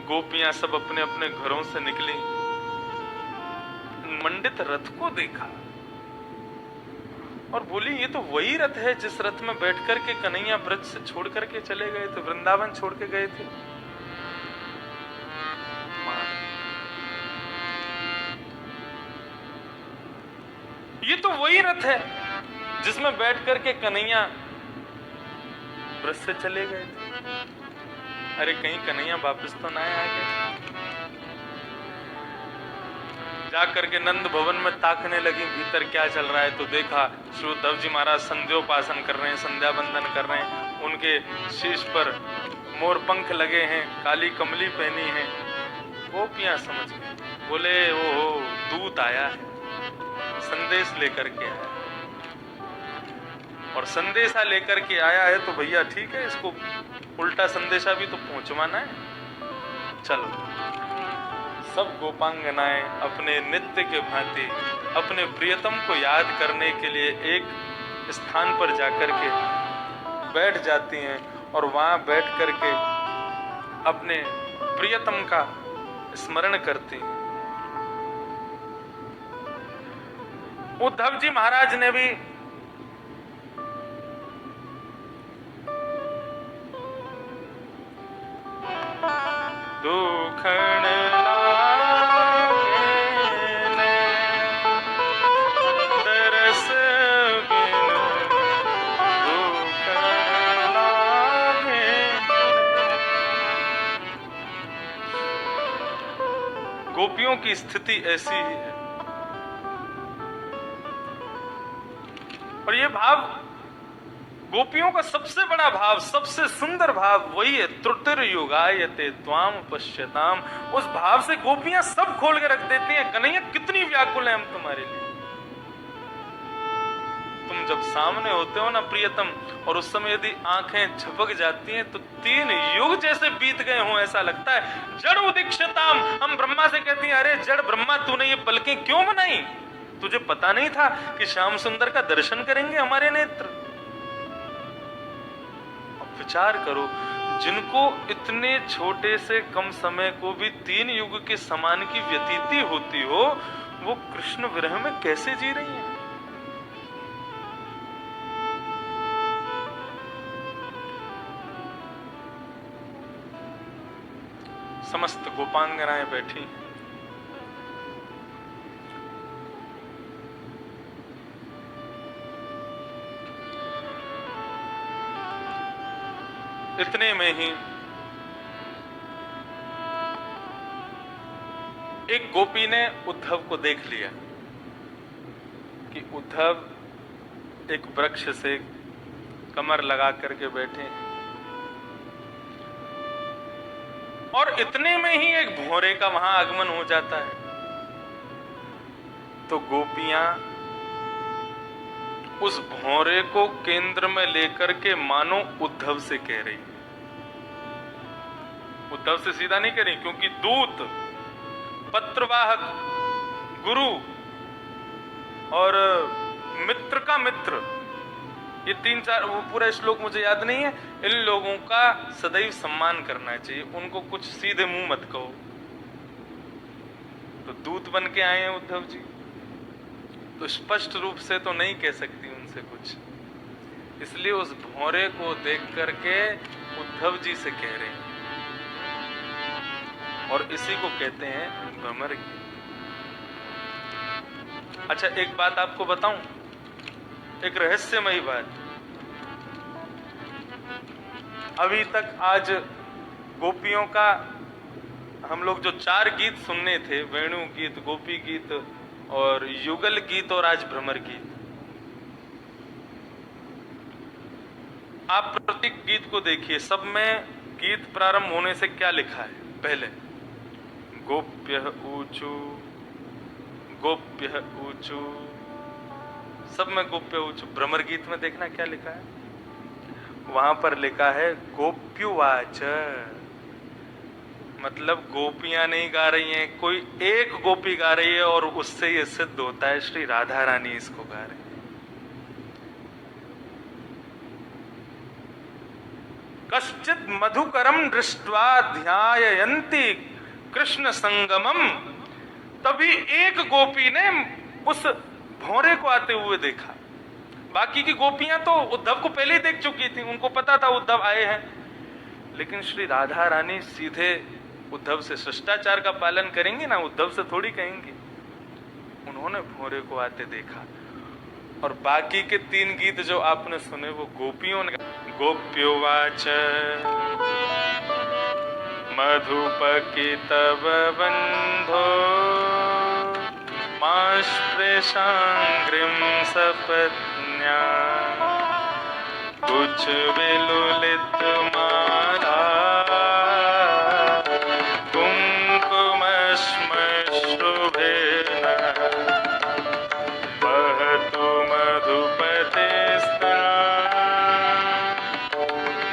गोपियां सब अपने अपने घरों से निकली, मंडित रथ को देखा और बोली, ये तो वही रथ है जिस रथ में बैठकर के कन्हैया ब्रज से छोड़ करके चले गए थे, वृंदावन छोड़ के गए थे। ये तो वही रथ है जिसमें बैठ करके कन्हैया ब्रज से चले गए थे। अरे कहीं कन्हैया वापस तो ना आ गए? जाकर के नंद भवन में ताकने लगी भीतर क्या चल रहा है, तो देखा श्री उद्धव जी महाराज संध्योपासन कर रहे हैं, संध्या बंदन कर रहे हैं। उनके शीश पर मोर पंख लगे हैं, काली कमली पहनी है। गोपियां समझ गए, बोले ओ दूत आया है, संदेश लेकर के आया। और संदेशा लेकर के आया है तो भैया ठीक है, इसको उल्टा संदेशा भी तो पहुंचवाना है। चलो सब गोपांगनाएं अपने नित्य के भांति अपने प्रियतम को याद करने के लिए एक स्थान पर जाकर के बैठ जाती हैं और वहां बैठ करके अपने प्रियतम का स्मरण करती हैं। उद्धव जी महाराज ने भी दुखण दरस बिन दुखण लागे। गोपियों की स्थिति ऐसी ही है। और ये भाव गोपियों का सबसे बड़ा भाव, सबसे सुंदर भाव वही है, त्रुटिर युगायते त्वाम पश्यताम। उस भाव से गोपियां सब खोल के रख देती हैं, कन्हैया कितनी व्याकुल है हम तुम्हारे लिए। तुम जब सामने होते हो ना प्रियतम, और उस समय यदि आंखें झपक जाती हैं तो 3 युग जैसे बीत गए हों ऐसा लगता है। जड़ उदीक्षताम, हम ब्रह्मा से कहती हैं, अरे जड़ ब्रह्मा तूने ये पलकें क्यों बनाई? तुझे पता नहीं था कि श्याम सुंदर का दर्शन करेंगे हमारे नेत्र? अब विचार करो, जिनको इतने छोटे से कम समय को भी 3 युग के समान की व्यतीति होती हो, वो कृष्ण विरह में कैसे जी रही हैं? समस्त गोपांगनाएं बैठी, इतने में ही एक गोपी ने उद्धव को देख लिया कि उद्धव एक वृक्ष से कमर लगा करके बैठे हैं, और इतने में ही एक भौरे का वहां आगमन हो जाता है। तो गोपियां उस भौरे को केंद्र में लेकर के मानो उद्धव से कह रही, उद्धव से सीधा नहीं कह रही, क्योंकि दूत, पत्रवाहक, गुरु और मित्र का मित्र, ये 3-4, वो पूरा श्लोक मुझे याद नहीं है, इन लोगों का सदैव सम्मान करना चाहिए, उनको कुछ सीधे मुंह मत कहो। तो दूत बन के आए हैं उद्धव जी, तो स्पष्ट रूप से तो नहीं कह सकती उनसे कुछ, इसलिए उस भौरे को देख करके उद्धव जी से कह रहे हैं, और इसी को कहते हैं भ्रमर गीत। अच्छा, एक बात आपको बताऊं, एक रहस्यमयी बात। अभी तक आज गोपियों का हम लोग जो 4 गीत सुनने थे, वेणु गीत, गोपी गीत और युगल गीत और आज भ्रमर गीत, आप प्रत्येक गीत को देखिए, सब में गीत प्रारंभ होने से क्या लिखा है? पहले गोप्य ऊचू, गोप्य ऊचू, सब में गोप्य ऊचू। भ्रमर गीत में देखना क्या लिखा है, वहां पर लिखा है गोप्युवाच, मतलब गोपियां नहीं गा रही हैं, कोई एक गोपी गा रही है, और उससे ये सिद्ध होता है श्री राधा रानी इसको गा रही है। कश्चित मधुकरम दृष्ट्वा ध्यायन्ति कृष्ण संगमम, तभी एक गोपी ने उस भौरे को आते हुए देखा। बाकी की गोपियां तो उद्धव को पहले ही देख चुकी थी, उनको पता था उद्धव आए हैं, लेकिन श्री राधा रानी सीधे उद्धव से शिष्टाचार का पालन करेंगी ना, उद्धव से थोड़ी कहेंगी। उन्होंने भौरे को आते देखा, और बाकी के 3 गीत जो आपने सुने वो गोपियों ने। गोप्युवाच मधुपकितव बंधो माश्प्रेषांग्रिं सपत्न्या, कुछ विलुलित माला कुंकुमश्मश्रुभेन, वहतु मधुपतेस्तन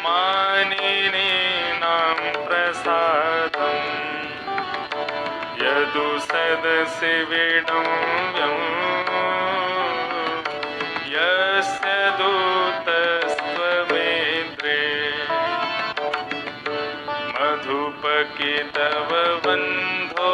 मानिनीनां प्रसादम्, यदु सदसि विडम्यं यस्य दूतस्त्वमेन्द्रे, मधुपकितव बन्धो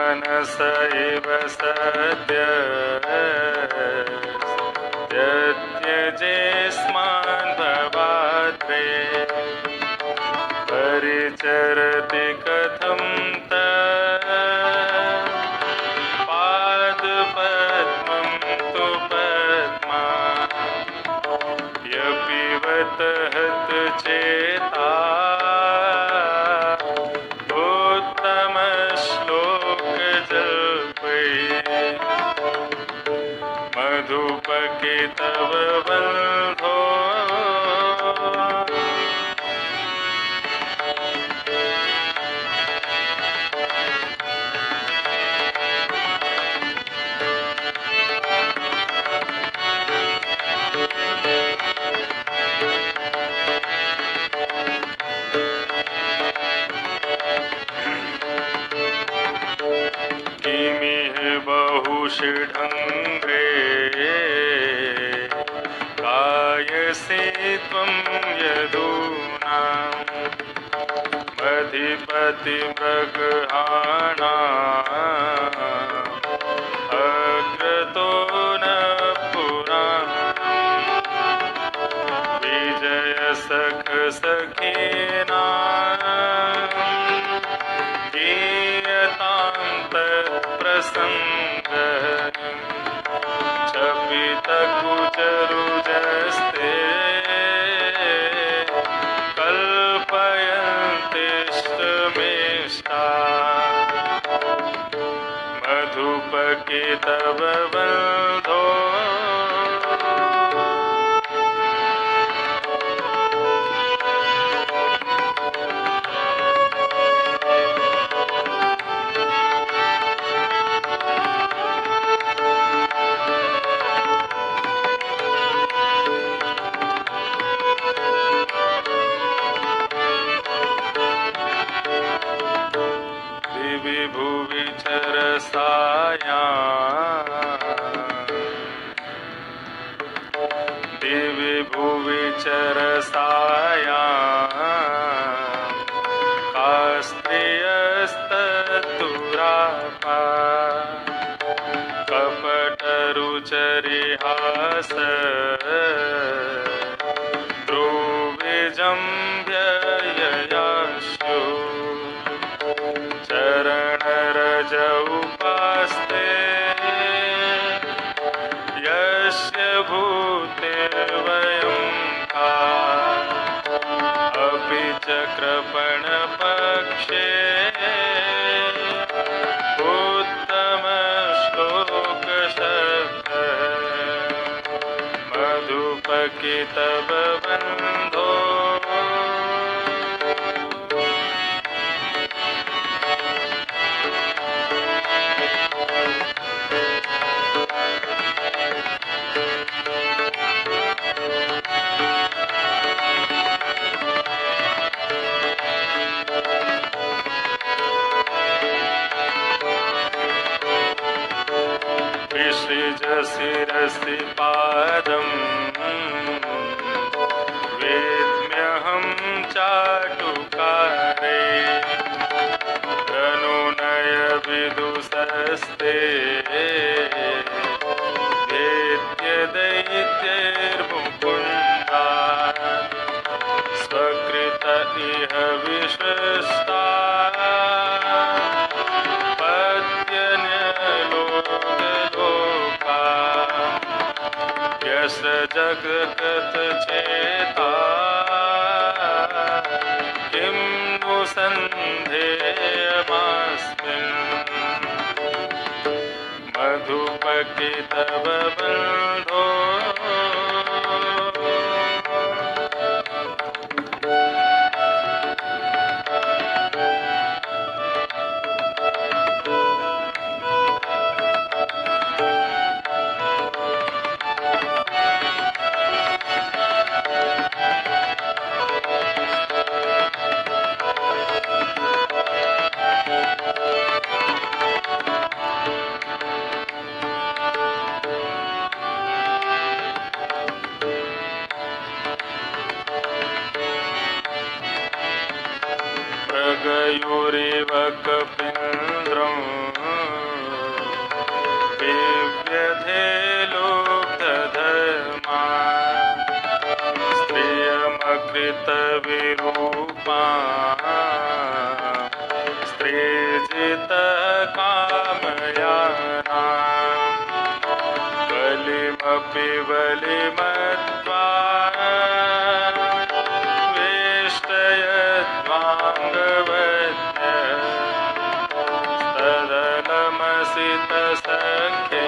मनस इव सद्य त्यजेस्मान् भवाद्रे परिचरति कथं पादपद्मं तु पद्मा यपिबत हतचेता उत्तमश्लोकजल्पै मधुपके तव बन्धो किमिह बहुषढङ्ग्रे कायसे त्वं यदूनाम् अधिपतिमृगहाणा अग्रतो न पुरा विजयसख सखेना गीयतां तत्प्रसङ्गः चपितकुचरुजस्ते कल्पयन्तिष्ठमेष्टा मधुपके तव बन्धो दिवि भुवि चरसाया दिवि भुवि चरसाया कास्त्रियस्ततुरापा कपटरुचरिहास द्रुविजम्भ्यययाशु चरणरज उपास्ते यस्य भूते वयं का अपि च कृपणपक्षे उत्तमश्लोकशब्दः मधुपके तव बन्धो विसृजशिरसि पादं वेद्म्यहं चाटुकारे तनुनय विदुषस्ते दैत्यैर्मुकुन्दात् स्वकृत इह विश्वस्ता पद्यन्यलोकलोका यश जगत् चेता किं नु सन्धेयमास्मिन् मधुपके तव बन्धो मृगयुरिव कपीन्द्रम् व्यधे लुब्धधर्मा स्त्रियमकृतविरूपा स्त्रीजितकामयाना बलिमपि बलिमत्वा वेष्टयद्वाङ्गवद्य तदलमसितसख्ये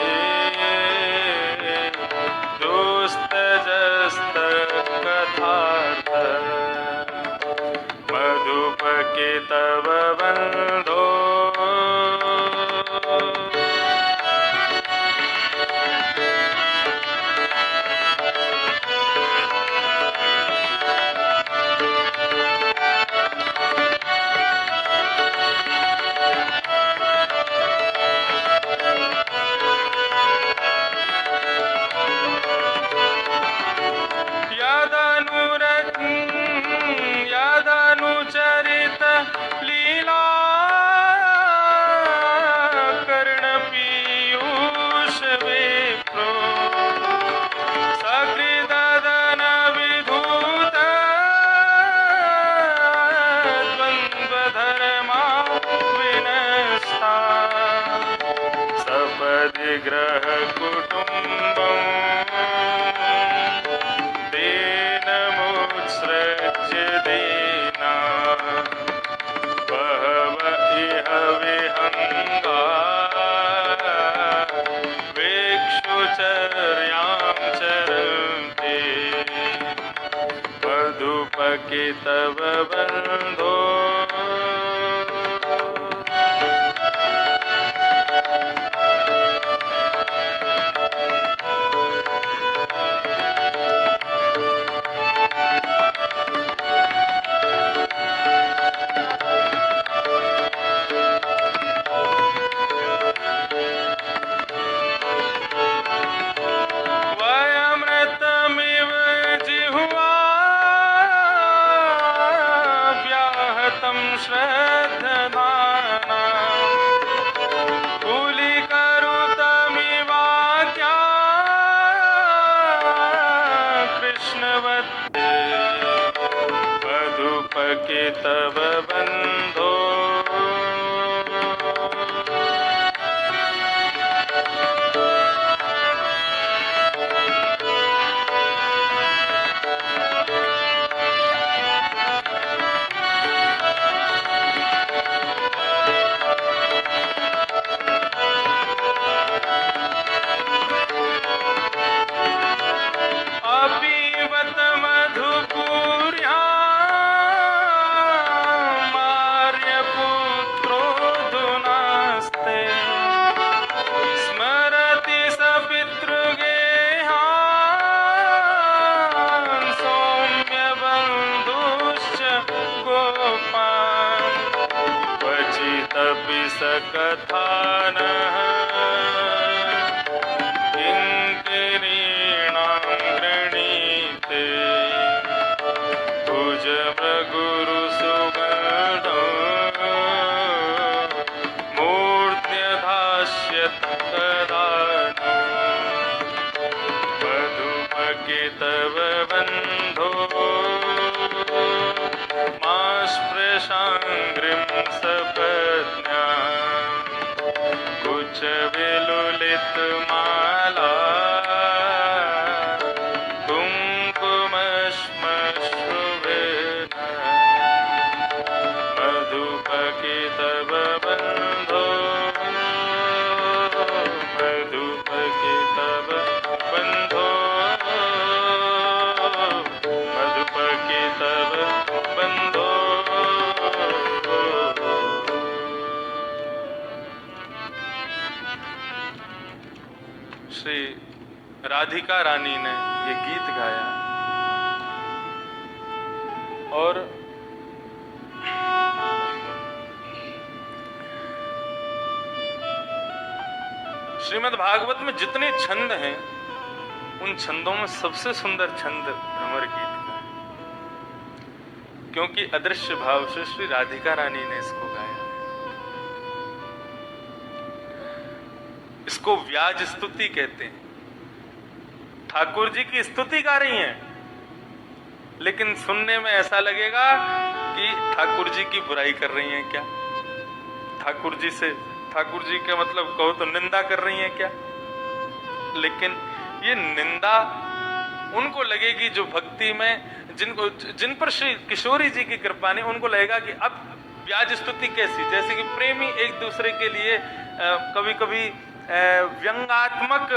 दुस्तजस्तकथार्थ मधुपके तव बन्धो यादनुचरित लीला कर्णपीयूष विप्रो सकृददन विधूत द्वन्द्वधर्मा विनष्टा सपदि ग्रह कुटुम्बम् देनमुत्सृज्य देना बहव इह विहङ्गा भिक्षुचर्यां चरन्ति मधुपके तव बन्धो वयमृतमिव जिह्वा व्याहतं श्रद्धधाना कुलीकरुतमिवाख्या कृष्णवत्ते मधुपके तव बन्धो अपीवत मधुपुर्यां मार्यपुत्रोऽधुनास्ते स्मरति स पितृगेहान् सौम्यबन्धुश्च गोपान् क्वचिदपि स कथानः किङ्किरीणां गृणीते भुजमृगुरुसुगन्धो मूर्ध्यधास्यत् कदानु मधुपके तव बन्धो मा स्पृशाङ्घ्रिं सपत्न्या कुचविलुलितमाला कुङ्कुमश्मश्रुवेण मधुपके तव बन्धो मधुपके तव बन्धो मधुपके तव बन्धो श्री राधिका रानी ने ये गीत गाया और श्रीमद् भागवत में जितने छंद हैं उन छंदों में सबसे सुंदर छंद भ्रमर गीत का, क्योंकि अदृश्य भाव से श्री राधिका रानी ने इसको गाया। इसको व्याज स्तुति कहते हैं। ठाकुर जी की स्तुति गा रही हैं, लेकिन सुनने में ऐसा लगेगा कि ठाकुर जी की बुराई कर रही हैं क्या, ठाकुर जी के मतलब कहो तो निंदा कर रही हैं क्या। लेकिन ये निंदा उनको लगेगी जो भक्ति में जिन पर श्री किशोरी जी की कृपा नहीं, उनको लगेगा कि अब व्याज स्तुति कैसी, जैसे कि प्रेमी एक दूसरे के लिए कभी कभी व्यंग्यात्मक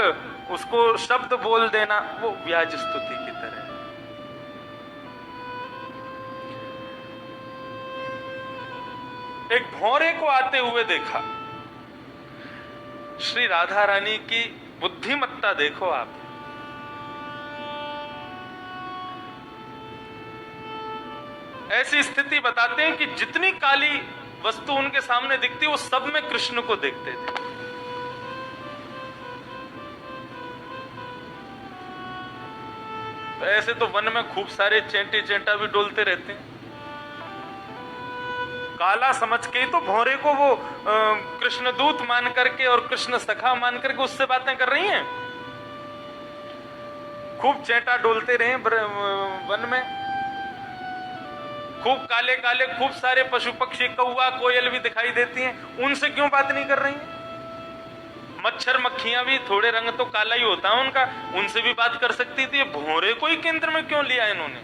उसको शब्द बोल देना, वो व्याज स्तुति की तरह। एक भौरे को आते हुए देखा। श्री राधा रानी की बुद्धिमत्ता देखो आप। ऐसी स्थिति बताते हैं कि जितनी काली वस्तु उनके सामने दिखती वो सब में कृष्ण को देखते थे। तो ऐसे तो वन में खूब सारे चेंटे चेंटा भी डोलते रहते हैं। काला समझ के तो भौरे को वो कृष्ण दूत मान करके और कृष्ण सखा मान करके उससे बातें कर रही हैं। खूब चेंटा डोलते रहे वन में, खूब काले काले खूब सारे पशु पक्षी कौवा कोयल भी दिखाई देती हैं, उनसे क्यों बात नहीं कर रही हैं? मच्छर मक्खियां भी थोड़े रंग तो काला ही होता है उनका, उनसे भी बात कर सकती थी। भौरे को ही केंद्र में क्यों लिया इन्होंने?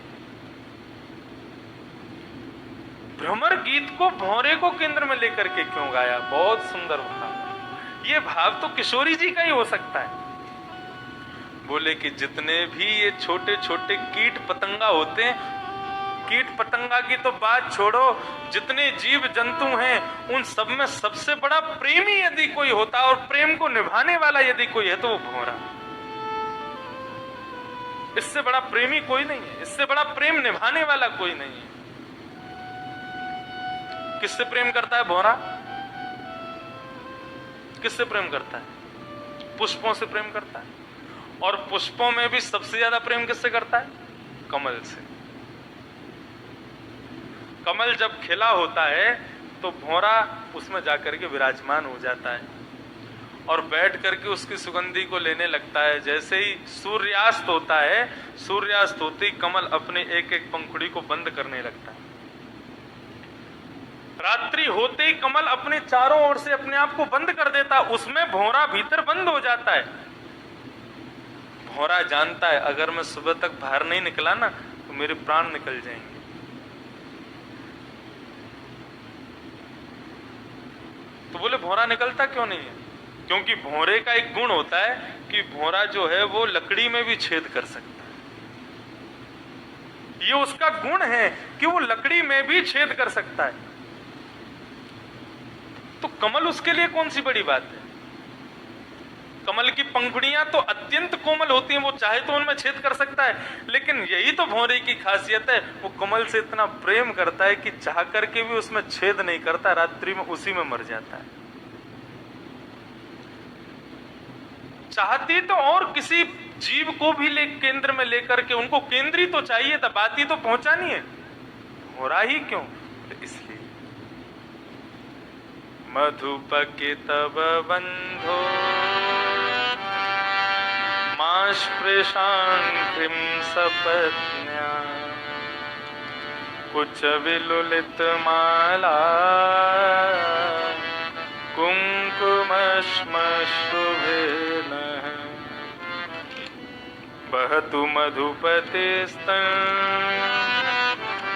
भ्रमर गीत को भौरे को केंद्र में लेकर के क्यों गाया? बहुत सुंदर भाव। ये भाव तो किशोरी जी का ही हो सकता है। बोले कि जितने भी ये छोटे छोटे कीट पतंगा होते हैं, कीट पतंगा की तो बात छोड़ो, जितने जीव जंतु हैं उन सब में सबसे बड़ा प्रेमी यदि कोई होता और प्रेम को निभाने वाला यदि कोई है तो वो भौरा। इससे बड़ा प्रेमी कोई नहीं है, इससे बड़ा प्रेम निभाने वाला कोई नहीं है। किससे प्रेम करता है भौरा? किससे प्रेम करता है? पुष्पों से प्रेम करता है। और पुष्पों में भी सबसे ज्यादा प्रेम किससे करता है? कमल से। कमल जब खिला होता है तो भौरा उसमें जाकर के विराजमान हो जाता है और बैठ करके उसकी सुगंधी को लेने लगता है। जैसे ही सूर्यास्त होता है, सूर्यास्त होते ही कमल अपने एक एक पंखुड़ी को बंद करने लगता है। रात्रि होते ही कमल अपने चारों ओर से अपने आप को बंद कर देता, उसमें भौरा भीतर बंद हो जाता है। भौरा जानता है अगर मैं सुबह तक बाहर नहीं निकला ना तो मेरे प्राण निकल जाएंगे। तो बोले भौरा निकलता क्यों नहीं है? क्योंकि भौरे का एक गुण होता है कि भौरा जो है वो लकड़ी में भी छेद कर सकता है। ये उसका गुण है कि वो लकड़ी में भी छेद कर सकता है। तो कमल उसके लिए कौन सी बड़ी बात है? कमल की पंखुड़ियां तो अत्यंत कोमल होती हैं, वो चाहे तो उनमें छेद कर सकता है। लेकिन यही तो भौरे की खासियत है, वो कमल से इतना प्रेम करता है कि चाह करके भी उसमें छेद नहीं करता, रात्रि में उसी में मर जाता है। चाहती तो और किसी जीव को भी केंद्र में लेकर के, उनको केंद्री तो चाहिए था, बात ही तो पहुंचानी है। भौरा ही क्यों? तो इसलिए मधुपके तब बंधो मास्पृशांघ्रिं सपत्न्या कुच विलुलित माला कुंकुमश्मश्रुभेन बहतु मधुपतेस्तन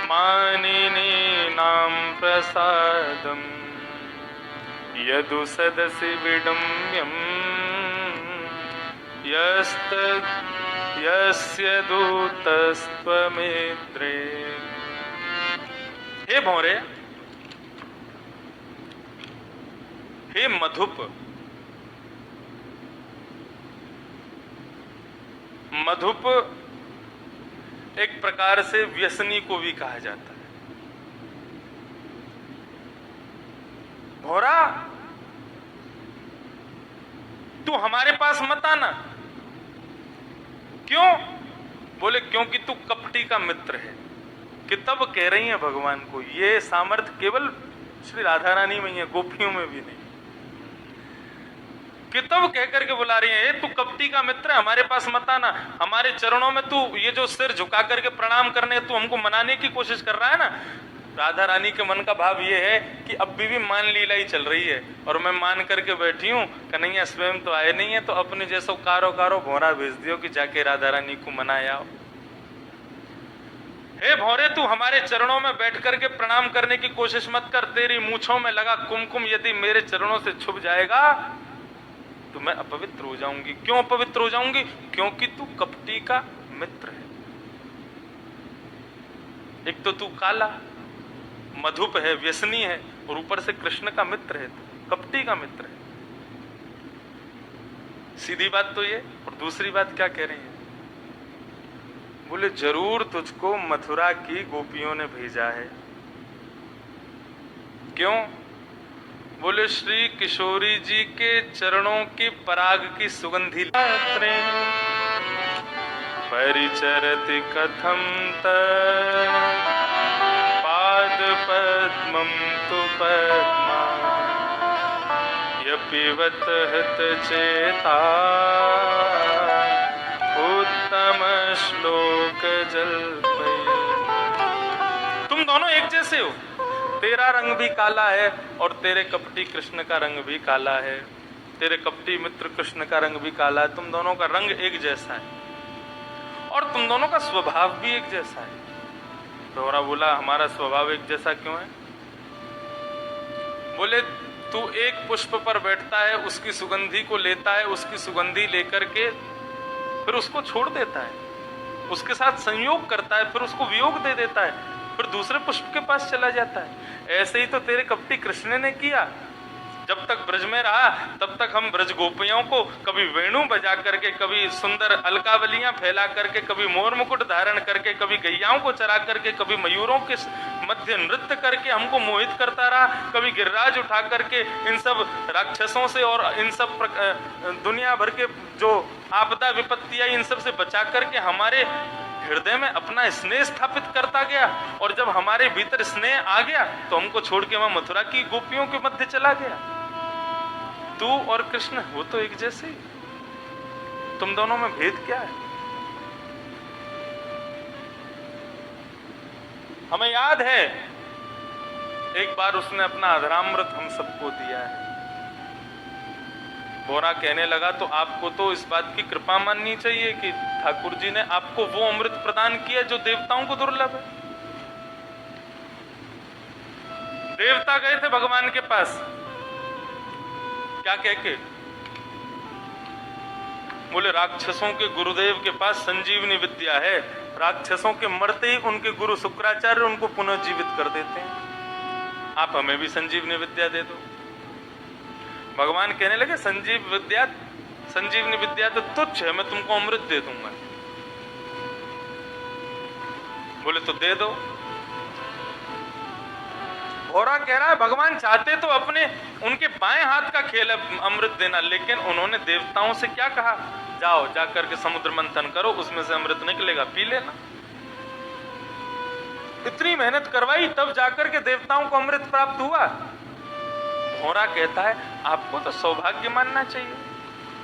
मानिनीनां प्रसादम् यदु सदसि विडम्यम् यस्य दूतस्त्वमेत्रे। हे भौरे, हे मधुप, मधुप एक प्रकार से व्यसनी को भी कहा जाता है। भौरा, तू हमारे पास मत आना। क्यों? बोले क्योंकि तू कपटी का मित्र है। कि तब कह रही है भगवान को, ये सामर्थ्य केवल श्री राधा रानी में ही है, गोपियों में भी नहीं। कितव कह करके बुला रही है, तू कपटी का मित्र है, हमारे पास मत आना, हमारे चरणों में तू ये जो सिर झुका करके प्रणाम करने तू हमको मनाने की कोशिश कर रहा है ना। राधा रानी के मन का भाव ये है कि अब भी मान लीला ही चल रही है और मैं मान करके बैठी हूँ, कन्हैया स्वयं तो आए नहीं है, तो अपने जैसो कारो कारो भौरा भेज दियो कि जाके राधा रानी को मनाया। हे भौरे, तू हमारे चरणों में बैठ करके प्रणाम करने की कोशिश मत कर, तेरी मूंछों में लगा कुमकुम यदि मेरे चरणों से छुप जाएगा तो मैं अपवित्र हो जाऊंगी। क्यों अपवित्र हो जाऊंगी? क्योंकि तू कपटी का मित्र है। एक तो तू काला मधुप है, व्यसनी है, और ऊपर से कृष्ण का मित्र है, तू कपटी का मित्र है। सीधी बात तो ये। और दूसरी बात क्या कह रही है? बोले जरूर तुझको मथुरा की गोपियों ने भेजा है। क्यों? बोले श्री किशोरी जी के चरणों की पराग की सुगंधी परिचरति कथम पाद पद्मं तु पद्मा यपिवत हित चेता उत्तम श्लोक जल्पये। तुम दोनों एक जैसे हो, तेरा रंग भी काला है और तेरे कपटी कृष्ण का रंग भी काला है, तेरे कपटी मित्र कृष्ण का रंग भी काला है, तुम दोनों का रंग एक जैसा है और तुम दोनों का स्वभाव भी एक जैसा है। दोहरा बोला हमारा स्वभाव एक जैसा क्यों है? बोले तू एक पुष्प पर बैठता है, उसकी सुगंधी को लेता है, उसकी सुगंधी लेकर के फिर उसको छोड़ देता है, उसके साथ संयोग करता है, फिर उसको वियोग दे देता है, फिर दूसरे पुष्प के पास चला जाता है। ऐसे ही तो तेरे कपटी कृष्ण ने किया। जब तक ब्रज में रहा तब तक हम ब्रज गोपियों को कभी वेणु बजा करके, कभी सुंदर अलकावलियां फैला करके, कभी मोर मुकुट धारण करके, कभी गैयाओं को चरा करके, कभी मयूरों के मध्य नृत्य करके हमको मोहित करता रहा, कभी गिरिराज उठा करके इन सब राक्षसों से और इन सब दुनिया भर के जो आपदा विपत्तियां इन सब से बचा करके हमारे हृदय में अपना स्नेह स्थापित करता गया। और जब हमारे भीतर स्नेह आ गया तो हमको छोड़ के वहां मथुरा की गोपियों के मध्य चला गया। तू और कृष्ण वो तो एक जैसे ही, तुम दोनों में भेद क्या है? हमें याद है एक बार उसने अपना अधरामृत हम सबको दिया है। बोरा कहने लगा तो आपको तो इस बात की कृपा माननी चाहिए कि ठाकुर जी ने आपको वो अमृत प्रदान किया जो देवताओं को दुर्लभ है। देवता गए थे भगवान के पास, क्या कह के? बोले राक्षसों के गुरुदेव के पास संजीवनी विद्या है, राक्षसों के मरते ही उनके गुरु शुक्राचार्य उनको पुनर्जीवित कर देते हैं, आप हमें भी संजीवनी विद्या दे दो। भगवान कहने लगे संजीवनी विद्या तो तुच्छ है, मैं तुमको अमृत दे दूंगा। बोले तो दे दो। भौरा कह रहा है भगवान चाहते तो अपने उनके बाएं हाथ का खेल है अमृत देना, लेकिन उन्होंने देवताओं से क्या कहा? जाओ जाकर के समुद्र मंथन करो, उसमें से अमृत निकलेगा, पी लेना। इतनी मेहनत करवाई तब जाकर के देवताओं को अमृत प्राप्त हुआ। भौरा कहता है आपको तो सौभाग्य मानना चाहिए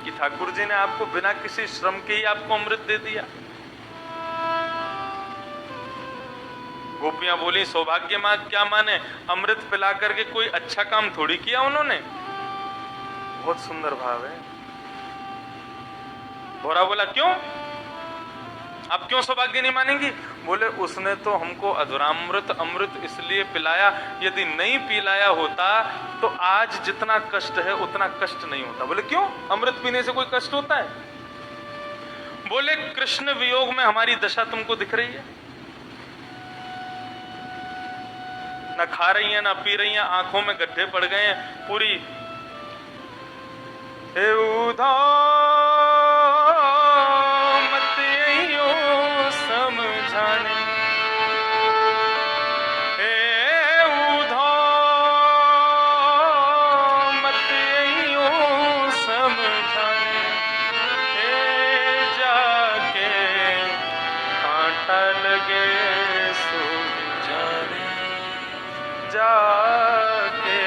कि ठाकुर जी ने आपको बिना किसी श्रम के ही आपको अमृत दे दिया। गोपियां बोली सौभाग्य मां क्या माने, अमृत पिला करके कोई अच्छा काम थोड़ी किया उन्होंने। बहुत सुंदर भाव है। भौरा बोला क्यों, आप क्यों सौभाग्य नहीं मानेंगी? बोले उसने तो हमको अधुरामृत अमृत इसलिए पिलाया, यदि नहीं पिलाया होता तो आज जितना कष्ट है उतना कष्ट नहीं होता। बोले क्यों, अमृत पीने से कोई कष्ट होता है? बोले कृष्ण वियोग में हमारी दशा तुमको दिख रही है, ना खा रही है ना पी रही है, आंखों में गड्ढे पड़ गए हैं पूरी। हे उधो मत यो समझाने, हे उधो मत यो समझाने, हे जाके कांटा लगे जाके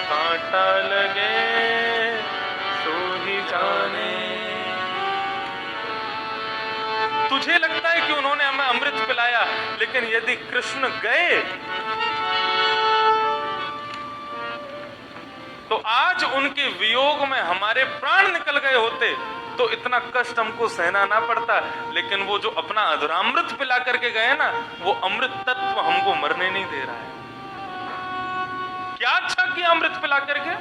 कांटा लगे सो लेकिन यदि कृष्ण गए तो आज उनके वियोग में हमारे प्राण निकल गए होते तो इतना कष्ट हमको सहना ना पड़ता। लेकिन वो जो अपना अधरामृत पिला करके गए ना, वो अमृत तत्व हमको मरने नहीं दे रहा है। क्या अच्छा किया अमृत पिला करके।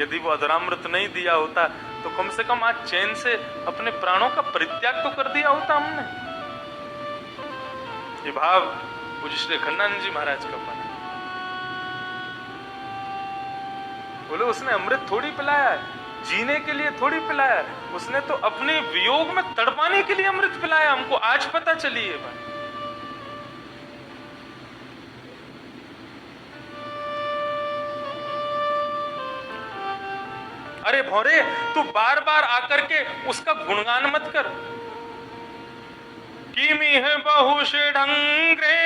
यदि वो अधरामृत नहीं दिया होता तो कम से कम आज चैन से अपने प्राणों का परित्याग तो कर दिया होता हमने। ये भाव पूज्य श्री अखंडानंद जी महाराज का बना। बोले उसने अमृत थोड़ी पिलाया है, जीने के लिए थोड़ी पिलाया है, उसने तो अपने वियोग में तड़पाने के लिए अमृत पिलाया। हमको आज पता चली है बात। अरे भौरे, तू बार बार आकर के उसका गुणगान मत कर। किमी है बहुश ढंग्रे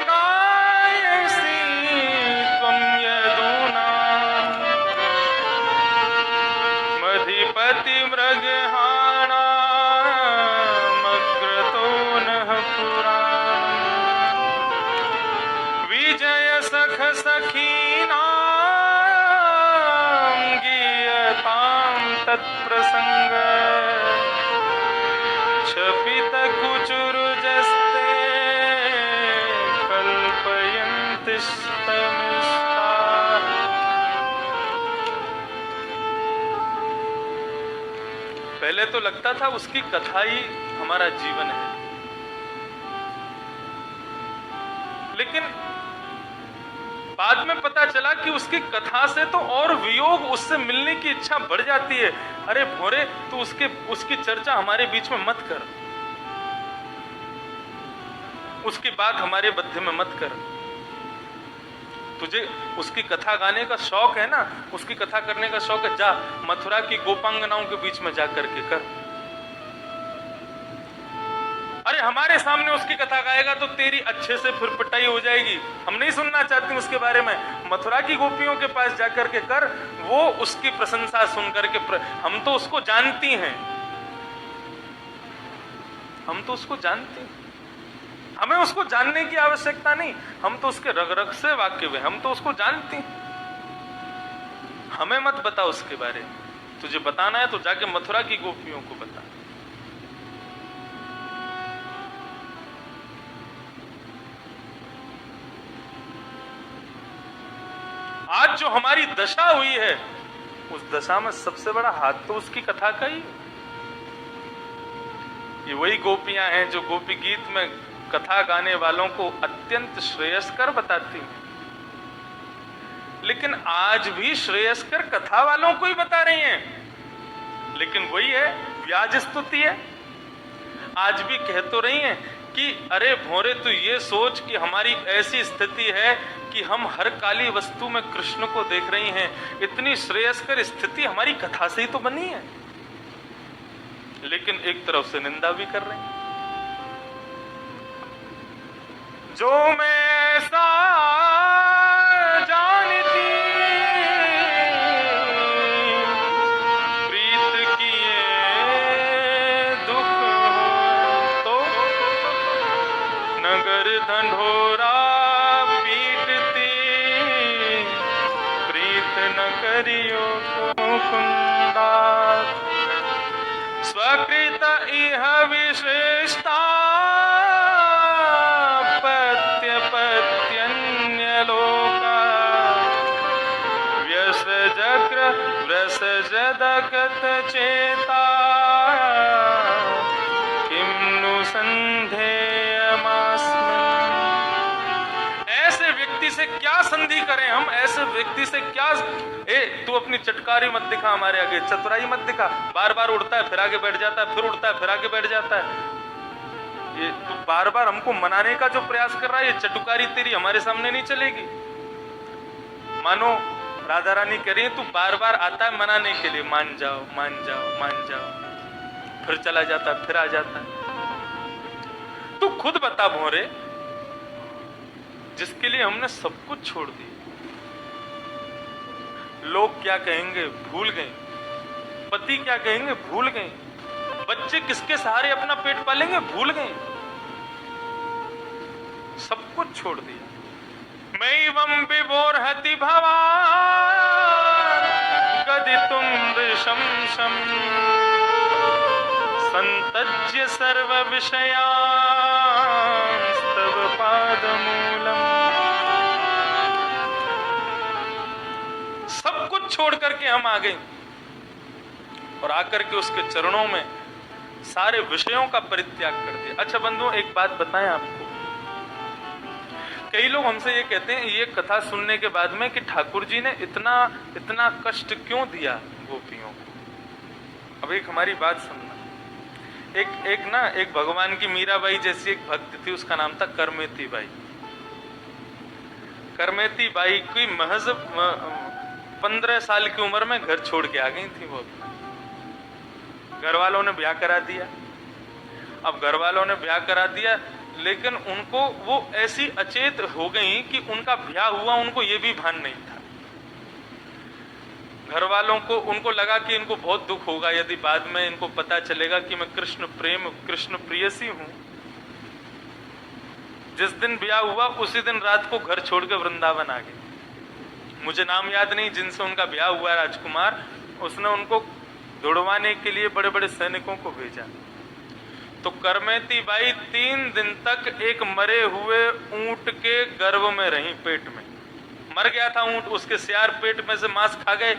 गायसी त्वं यदूना मधिपति मृगहाणा मग्रतो नः पुराण विजय सख सखीना तत्प्रसंग क्षपित कुचुरुजस्ते कल्पयन्तिष्ठमिष्टा। पहले तो लगता था उसकी कथा ही हमारा जीवन है, लेकिन बाद में पता चला कि उसकी कथा से तो और वियोग, उससे मिलने की इच्छा बढ़ जाती है। अरे भोरे, तू उसकी चर्चा हमारे बीच में मत कर, उसकी बात हमारे मध्य में मत कर। तुझे उसकी कथा गाने का शौक है ना, उसकी कथा करने का शौक है, जा मथुरा की गोपांगनाओं के बीच में जा करके कर। अरे हमारे सामने उसकी कथा गाएगा तो तेरी अच्छे से फिर पिटाई हो जाएगी, हम नहीं सुनना चाहते उसके बारे में। मथुरा की गोपियों के पास जाकर के कर, वो उसकी प्रशंसा सुन करके हम तो उसको जानती हैं, हम तो उसको जानते हैं, हमें उसको जानने की आवश्यकता नहीं, हम तो उसके रग रग से वाकिफ हैं, हम तो उसको जानते हैं। हमें मत बता उसके बारे में, तुझे बताना है तो जाके मथुरा की गोपियों को बता। आज जो हमारी दशा हुई है, उस दशा में सबसे बड़ा हाथ तो उसकी कथा का ही। ये वही गोपियां हैं जो गोपी गीत में कथा गाने वालों को अत्यंत श्रेयस्कर बताती हैं, लेकिन आज भी श्रेयस्कर कथा वालों को ही बता रही हैं। लेकिन वही है, व्याज स्तुति है। आज भी कह तो रही हैं कि अरे भोरे, तू ये सोच कि हमारी ऐसी स्थिति है कि हम हर काली वस्तु में कृष्ण को देख रही हैं। इतनी श्रेयस्कर स्थिति हमारी कथा से ही तो बनी है, लेकिन एक तरफ से निंदा भी कर रहे हैं। जो मैं ऐसा जानती प्रीत किए दुख हो तो नगर ढंढोरा पीटती प्रीत न करियो मुकुंदा स्वकृत इह विश्रेष्टा व्रसजदगत चेता किम्नु संधेयमास्मि। ऐसे व्यक्ति से क्या संधि करें हम, ऐसे व्यक्ति से क्या। तू अपनी चटकारी मत दिखा हमारे आगे, चतुराई मत दिखा। बार बार उड़ता है फिर आगे बैठ जाता है, फिर उड़ता है फिर आगे बैठ जाता है। ये तू बार बार हमको मनाने का जो प्रयास कर रहा है, ये चटुकारी तेरी हमारे सामने नहीं चलेगी। मानो राधा रानी कह रही है, तू बार बार आता है मनाने के लिए, मान जाओ मान जाओ मान जाओ, फिर चला जाता है फिर आ जाता है। तू खुद बता भोरे, जिसके लिए हमने सब कुछ छोड़ दिया, लोग क्या कहेंगे भूल गए, पति क्या कहेंगे भूल गए, बच्चे किसके सहारे अपना पेट पालेंगे भूल गए। कुछ छोड़ दिया। मैवं विभोर्हति भवान् गदितुं वृशंसं संतज्य सर्व विषयांस्तव पादमूलम्। सब कुछ छोड़ करके हम आ गए और आकर के उसके चरणों में सारे विषयों का परित्याग कर दिया। अच्छा बंधुओं, एक बात बताएं आपको, कई लोग हमसे ये कहते हैं ये कथा सुनने के बाद में कि ठाकुर जी ने इतना इतना कष्ट क्यों दिया गोपियों को। अब एक हमारी बात सुनना, एक भगवान की मीराबाई जैसी एक भक्त थी, उसका नाम था करमेती बाई। करमेती बाई की महज 15 साल की उम्र में घर छोड़ के आ गई थी वो। घर वालों ने ब्याह करा दिया। अब घर वालों ने ब्याह करा दिया, लेकिन उनको वो ऐसी अचेत हो गई कि उनका ब्याह हुआ, उनको ये भी भान नहीं था। घर वालों को उनको लगा कि इनको बहुत दुख होगा यदि बाद में इनको पता चलेगा कि मैं कृष्ण प्रेयसी हूं। जिस दिन ब्याह हुआ उसी दिन रात को घर छोड़ के वृंदावन आ गए। मुझे नाम याद नहीं जिनसे उनका ब्याह हुआ राजकुमार, उसने उनको दौड़वाने के लिए बड़े बड़े सैनिकों को भेजा। तो करमेती बाई 3 दिन तक एक मरे हुए ऊंट के गर्भ में रही, पेट में मर गया था ऊंट, उसके सियार पेट में से मांस खा गए,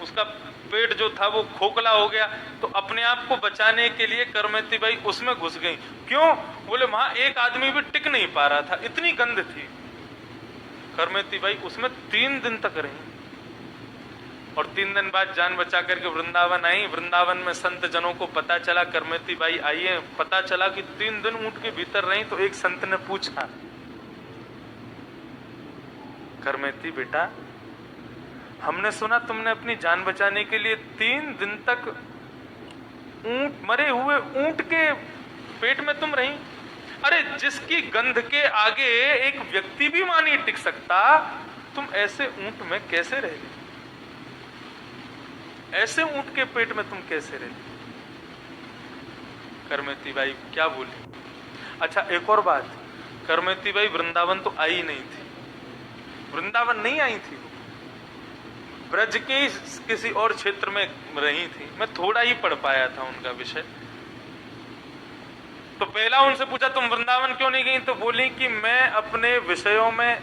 उसका पेट जो था वो खोखला हो गया। तो अपने आप को बचाने के लिए करमेती बाई उसमें घुस गई। क्यों? बोले वहां एक आदमी भी टिक नहीं पा रहा था, इतनी गंध थी। करमेती बाई उसमें 3 दिन तक रही और 3 दिन बाद जान बचा करके वृंदावन आई। वृंदावन में संत जनों को पता चला करमेती बाई आई है। पता चला कि 3 दिन ऊंट के भीतर रही। तो एक संत ने पूछा, करमेती बेटा, हमने सुना तुमने अपनी जान बचाने के लिए 3 दिन तक मरे हुए ऊंट के पेट में तुम रही। अरे जिसकी गंध के आगे एक व्यक्ति भी वहां नहीं टिक सकता, तुम ऐसे ऊंट में कैसे रह गई? ऐसे ऊंट के पेट में तुम कैसे रह गई? करमेती बाई क्या बोली? अच्छा एक और बात, करमेती बाई वृंदावन तो आई नहीं थी, वृंदावन नहीं आई थी, ब्रज के किसी और क्षेत्र में रही थी। मैं थोड़ा ही पढ़ पाया था उनका विषय। तो पहला उनसे पूछा तुम वृंदावन क्यों नहीं गई? तो बोली कि मैं अपने विषयों में,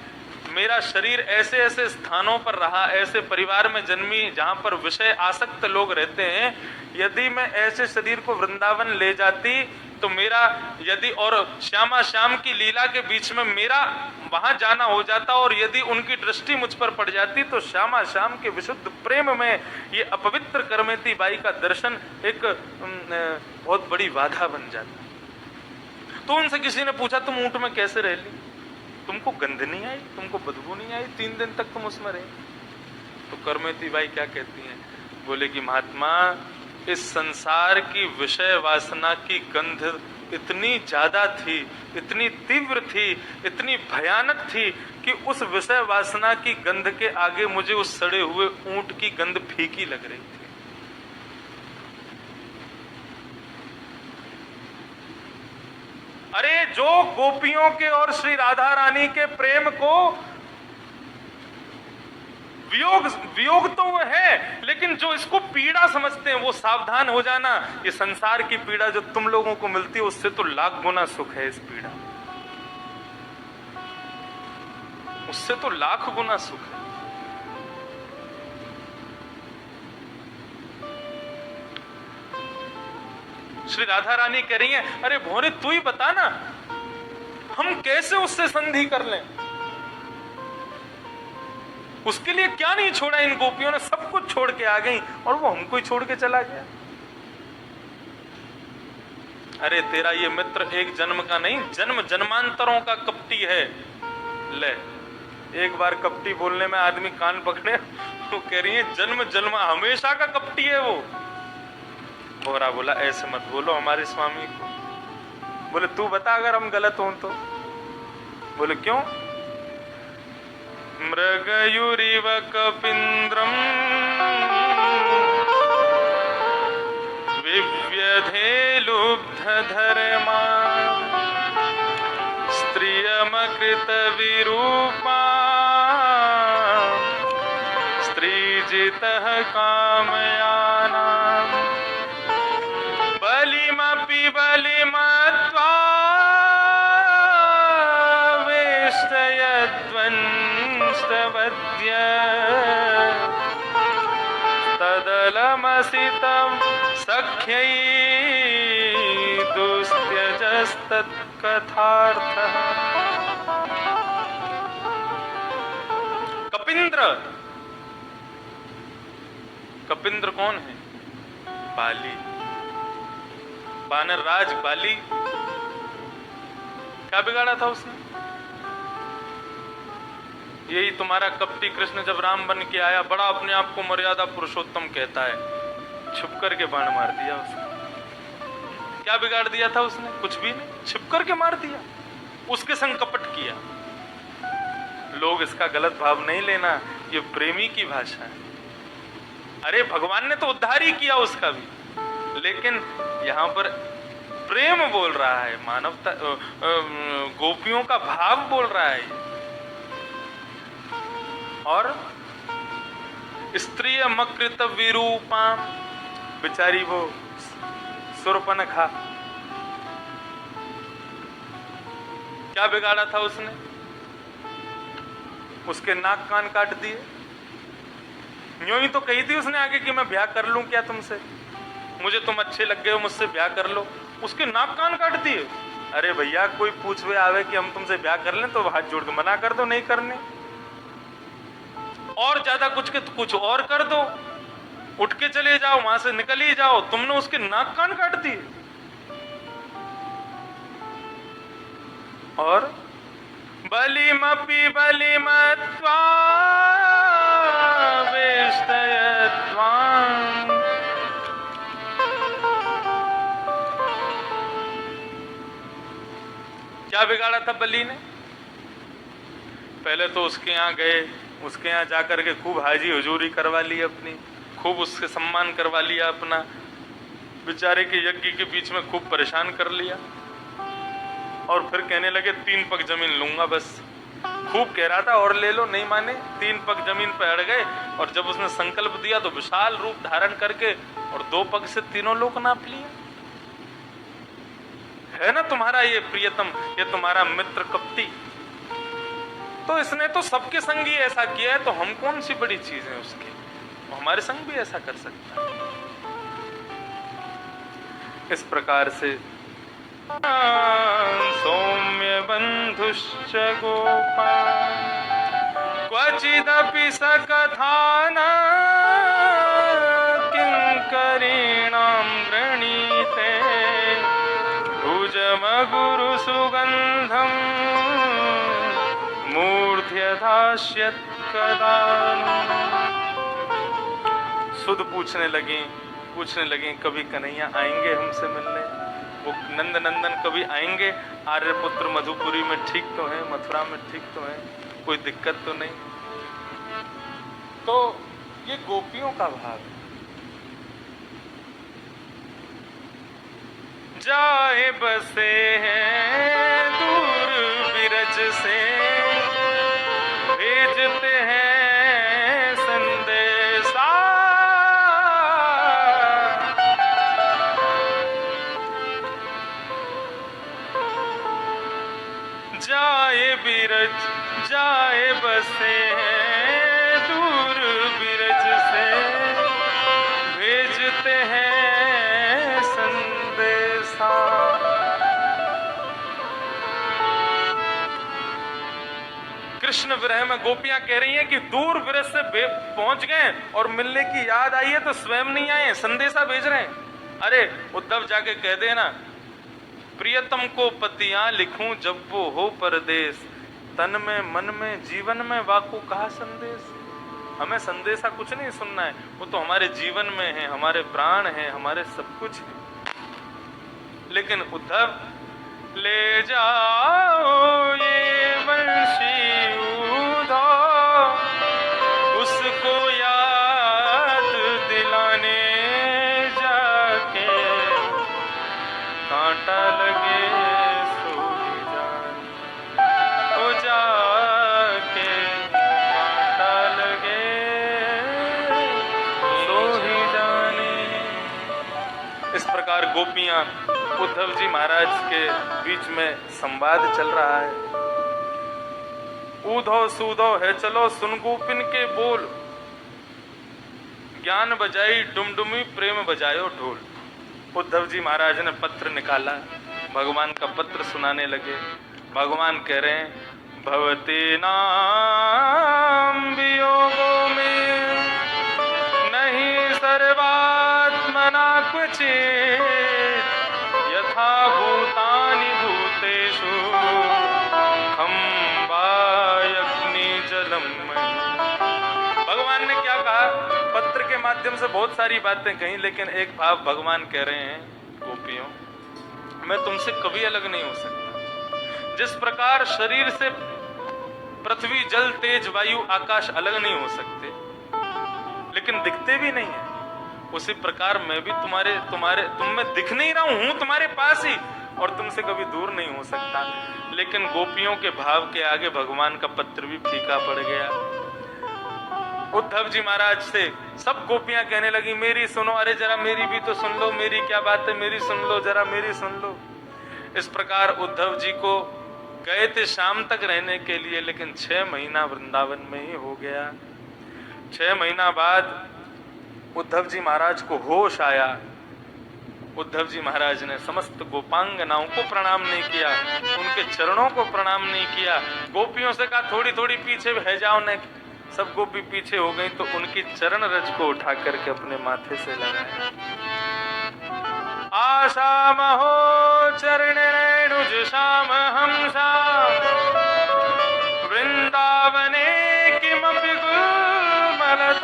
मेरा शरीर ऐसे ऐसे स्थानों पर रहा, ऐसे परिवार में जन्मी जहां पर विषय आसक्त लोग रहते हैं। यदि मैं ऐसे शरीर को वृंदावन ले जाती तो मेरा, यदि और श्यामा श्याम की लीला के बीच में मेरा वहां जाना हो जाता और यदि उनकी दृष्टि मुझ पर पड़ जाती तो श्यामा श्याम के विशुद्ध प्रेम में ये अपवित्र करमेती बाई का दर्शन एक बहुत बड़ी बाधा बन जाता। तो उनसे किसी ने पूछा तुम ऊंट में कैसे रह ली? तुमको गंध नहीं आई, तुमको बदबू नहीं आई, 3 दिन तक तुम उसमें रहे? तो करमेती बाई क्या कहती हैं? बोले कि महात्मा, इस संसार की विषय वासना की गंध इतनी ज्यादा थी, इतनी तीव्र थी, इतनी भयानक थी कि उस विषय वासना की गंध के आगे मुझे उस सड़े हुए ऊंट की गंध फीकी लग रही थी। अरे जो गोपियों के और श्री राधा रानी के प्रेम को वियोग तो वो है, लेकिन जो इसको पीड़ा समझते हैं वो सावधान हो जाना। ये संसार की पीड़ा जो तुम लोगों को मिलती है उससे तो लाख गुना सुख है इस पीड़ा, उससे तो लाख गुना सुख है। श्री राधा रानी कह रही है, अरे भोरे तू ही बता ना, हम कैसे उससे संधि कर लें? उसके लिए क्या नहीं छोड़ा इन गोपियों ने, सब कुछ छोड़ के आ गई और वो हमको ही छोड़ के चला गया। अरे तेरा ये मित्र एक जन्म का नहीं, जन्म जन्मांतरों का कपटी है। ले, एक बार कपटी बोलने में आदमी कान पकड़े तो कह रही है जन्म जन्म हमेशा का कपटी है वो। बोरा बोला ऐसे मत बोलो हमारे स्वामी को। बोले तू बता अगर हम गलत हों तो। बोले क्यों? मृगयुरिव कपिंद्रम विव्यधे लुब्ध धर्मा स्त्रियमकृत मकृत विरूपा स्त्रीजितः कामयानाम् बलिमपि बलिमत्वा वेष्टयद्वंस्तवद्य तदलमसितं सख्यै दुस्त्यजस्तत्कथार्थः। कपिंद्र, कपिंद्र कौन है? बाली, बानर राज बाली। क्या बिगाड़ा था उसने? यही तुम्हारा कपटी कृष्ण जब राम बन के आया, बड़ा अपने आप को मर्यादा पुरुषोत्तम कहता है, छुप करके बाण मार दिया उसने। क्या बिगाड़ दिया था उसने? कुछ भी नहीं, छिप करके मार दिया, उसके संग कपट किया। लोग इसका गलत भाव नहीं लेना, ये प्रेमी की भाषा है। अरे भगवान ने तो उद्धार ही किया उसका भी, लेकिन यहां पर प्रेम बोल रहा है, मानवता, गोपियों का भाव बोल रहा है। और स्त्रीय मकृत विरूपा, बेचारी वो सुरपनखा, क्या बिगाड़ा था उसने? उसके नाक कान काट दिए। यूं ही तो कही थी उसने आगे कि मैं ब्याह कर लूं क्या तुमसे, मुझे तुम अच्छे लग गए हो, मुझसे ब्याह कर लो। उसके नाक कान काट दिए। अरे भैया, कोई पूछवे आवे कि हम तुमसे ब्याह कर लें तो हाथ जोड़ के मना कर दो, नहीं करने। और ज्यादा कुछ के कुछ और कर दो, उठ के चले जाओ, वहां से निकल ही जाओ। तुमने उसके नाक कान काट दिए। और बलिमपि बलिमत्वा वेष्टयद्वान्, क्या बिगाड़ा था बलि ने? पहले तो उसके यहाँ गए, उसके यहाँ जाकर के खूब हाजी हुजूरी करवा ली अपनी, खूब उससे सम्मान करवा लिया अपना, बेचारे के यज्ञ के बीच में खूब परेशान कर लिया। और फिर कहने लगे 3 पग जमीन लूंगा बस। खूब कह रहा था और ले लो, नहीं माने। 3 पग जमीन पे अड़ गए, और जब उसने संकल्प दिया तो विशाल रूप धारण करके और 2 पग से तीनों लोक नाप लिए। है ना तुम्हारा ये प्रियतम, ये तुम्हारा मित्र कपटी, तो इसने तो सबके संग ही ऐसा किया है, तो हम कौन सी बड़ी चीज है उसकी? वो हमारे संग भी ऐसा कर सकता है। इस प्रकार से सौम्य बंधुश्च गोपा क्वचिदपि सकथान किंकरीणां गृणीते भुजमगुरु सुगंधं मूर्ध्यधास्यत् कदा। सुध पूछने लगी कभी कन्हैया आएंगे हमसे मिलने, वो नंद नंदन कभी आएंगे, आर्यपुत्र मधुपुरी में ठीक तो है, मथुरा में ठीक तो है, कोई दिक्कत तो नहीं। तो ये गोपियों का भाव है। जाए बसे हैं दूर बिरज से, भेजते हैं संदेशा, जाए बिरज जाए बसे हैं दूर बिरज से, भेजते हैं संदेशा। कृष्ण विरह में गोपियां कह रही हैं कि दूर विरह से पहुंच गए और मिलने की याद आई है तो स्वयं नहीं आए, संदेशा भेज रहे हैं। अरे उद्धव जाके कह देना, प्रियतम को पतियां लिखूं जब वो हो परदेश, तन में मन में जीवन में वाकू कहा संदेश। हमें संदेशा कुछ नहीं सुनना है, वो तो हमारे जीवन में है, हमारे प्राण है, हमारे सब कुछ है। लेकिन उद्धव, ले जाओ ये वंशी उधो, उसको याद दिलाने जाके कांटा लगे सोई जान, ओ जा गोपियां, उद्धव जी महाराज के बीच में संवाद चल रहा है। ऊधो सूधो है चलो सुन गोपिन के बोल, ज्ञान बजाई डुमडुमी प्रेम बजायो ढोल। उद्धव जी महाराज ने पत्र निकाला, भगवान का पत्र सुनाने लगे। भगवान कह रहे हैं भवते नाम वियोगो में नहीं सर्वात्मना क्वचित्, यथा भूतानि भूतेषु खम्बायग्नि जलम। भगवान ने क्या कहा? पत्र के माध्यम से बहुत सारी बातें कही, लेकिन एक भाव भगवान कह रहे हैं गोपियों, मैं तुमसे कभी अलग नहीं हो सकता। जिस प्रकार शरीर से पृथ्वी जल तेज वायु आकाश अलग नहीं हो सकते, लेकिन दिखते भी नहीं है, उसी प्रकार मैं भी तुम में दिख नहीं रहा हूं, तुम्हारे पास ही, और तुमसे कभी दूर नहीं हो सकता। लेकिन गोपियों के भाव के आगे भगवान का पत्र भी फीका पड़ गया। उद्धव जी महाराज से सब गोपियां कहने लगी मेरी सुनो, अरे जरा मेरी भी तो सुन लो, मेरी क्या बात है, मेरी सुन लो, जरा मेरी सुन लो। इस प्रकार उद्धव जी को गए थे शाम तक रहने के लिए, लेकिन 6 महीना वृंदावन में ही हो गया। 6 महीना बाद उद्धव जी महाराज को होश आया। उद्धव जी महाराज ने समस्त गोपांगनाओं को प्रणाम नहीं किया, उनके चरणों को प्रणाम नहीं किया। गोपियों से कहा थोड़ी थोड़ी पीछे बह जाओ न। सब गोपी पीछे हो गई तो उनकी चरण रज को उठा करके अपने माथे से लगाया। आशा महो चरण रेणुज श्याम हमसा, वृंदावने किमपि गुलमलतौषधीनां,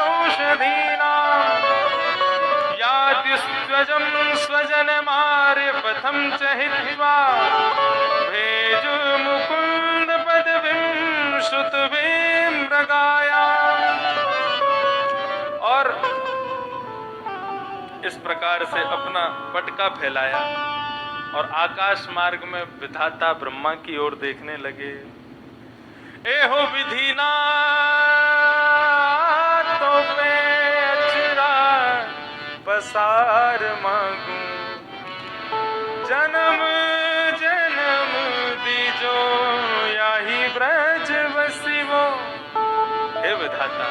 याति स्वजं स्वजनमार्य पथं च हित्वा, भेजु मुकुन्द पदवीं श्रुतवीं मृगाया। और इस प्रकार से अपना पटका फैलाया और आकाश मार्ग में विधाता ब्रह्मा की ओर देखने लगे। एहो विधिना तो पे अचरा पसार मांगू, जन्म जन्म दीजो याही ब्रज बसिवो। हे विधाता,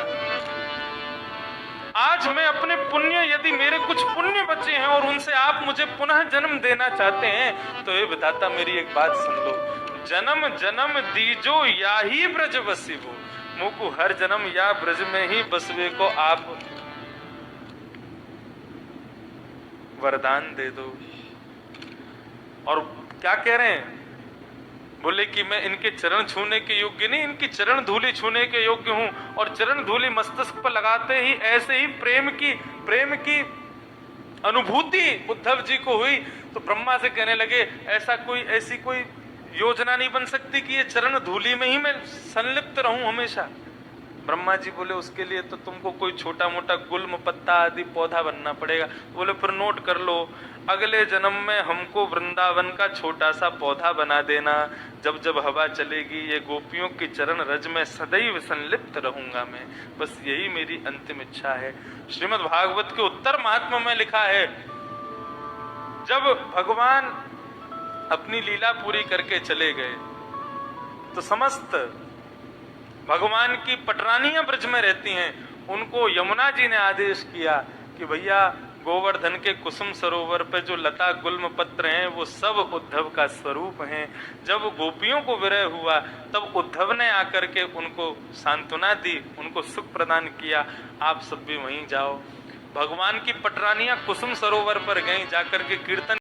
आज मैं अपने पुण्य, यदि मेरे कुछ पुण्य बचे हैं और उनसे आप मुझे पुनः जन्म देना चाहते हैं, तो हे विधाता मेरी एक बात सुन लो। जन्म जन्म दीजो या ही ब्रज बसिवो, मुकु हर जन्म या ब्रज में ही बसवे को आप वरदान दे दो। और क्या कह रहे हैं? बोले कि मैं इनके चरण छूने के योग्य नहीं, इनकी चरण धूलि छूने के योग्य हूं। और चरण धूलि मस्तक पर लगाते ही ऐसे ही प्रेम की अनुभूति उद्धव जी को हुई। तो ब्रह्मा से कहने लगे ऐसी कोई योजना नहीं बन सकती कि ये चरण धूलि में ही मैं संलिप्त रहूं हमेशा। ब्रह्मा जी बोले उसके लिए तो तुमको कोई छोटा मोटा गुल्म पत्ता आदि पौधा बनना पड़ेगा। बोले फिर नोट कर लो, अगले जन्म में हमको वृंदावन का छोटा सा पौधा बना देना। जब जब हवा चलेगी ये गोपियों की चरण रज में सदैव संलिप्त रहूंगा मैं। बस यही मेरी अंतिम इच्छा है। श्रीमद् भागवत के उत्तर महात्म्य में लिखा है, जब भगवान अपनी लीला पूरी करके चले गए तो समस्त भगवान की पटरानियां ब्रज में रहती हैं, उनको यमुना जी ने आदेश किया कि भैया गोवर्धन के कुसुम सरोवर पे जो लता गुल्म पत्र हैं वो सब उद्धव का स्वरूप हैं। जब गोपियों को विरह हुआ तब उद्धव ने आकर के उनको सांत्वना दी, उनको सुख प्रदान किया, आप सब भी वहीं जाओ। भगवान की पटरानियां कुसुम सरोवर पर गईं, जाकर के कीर्तन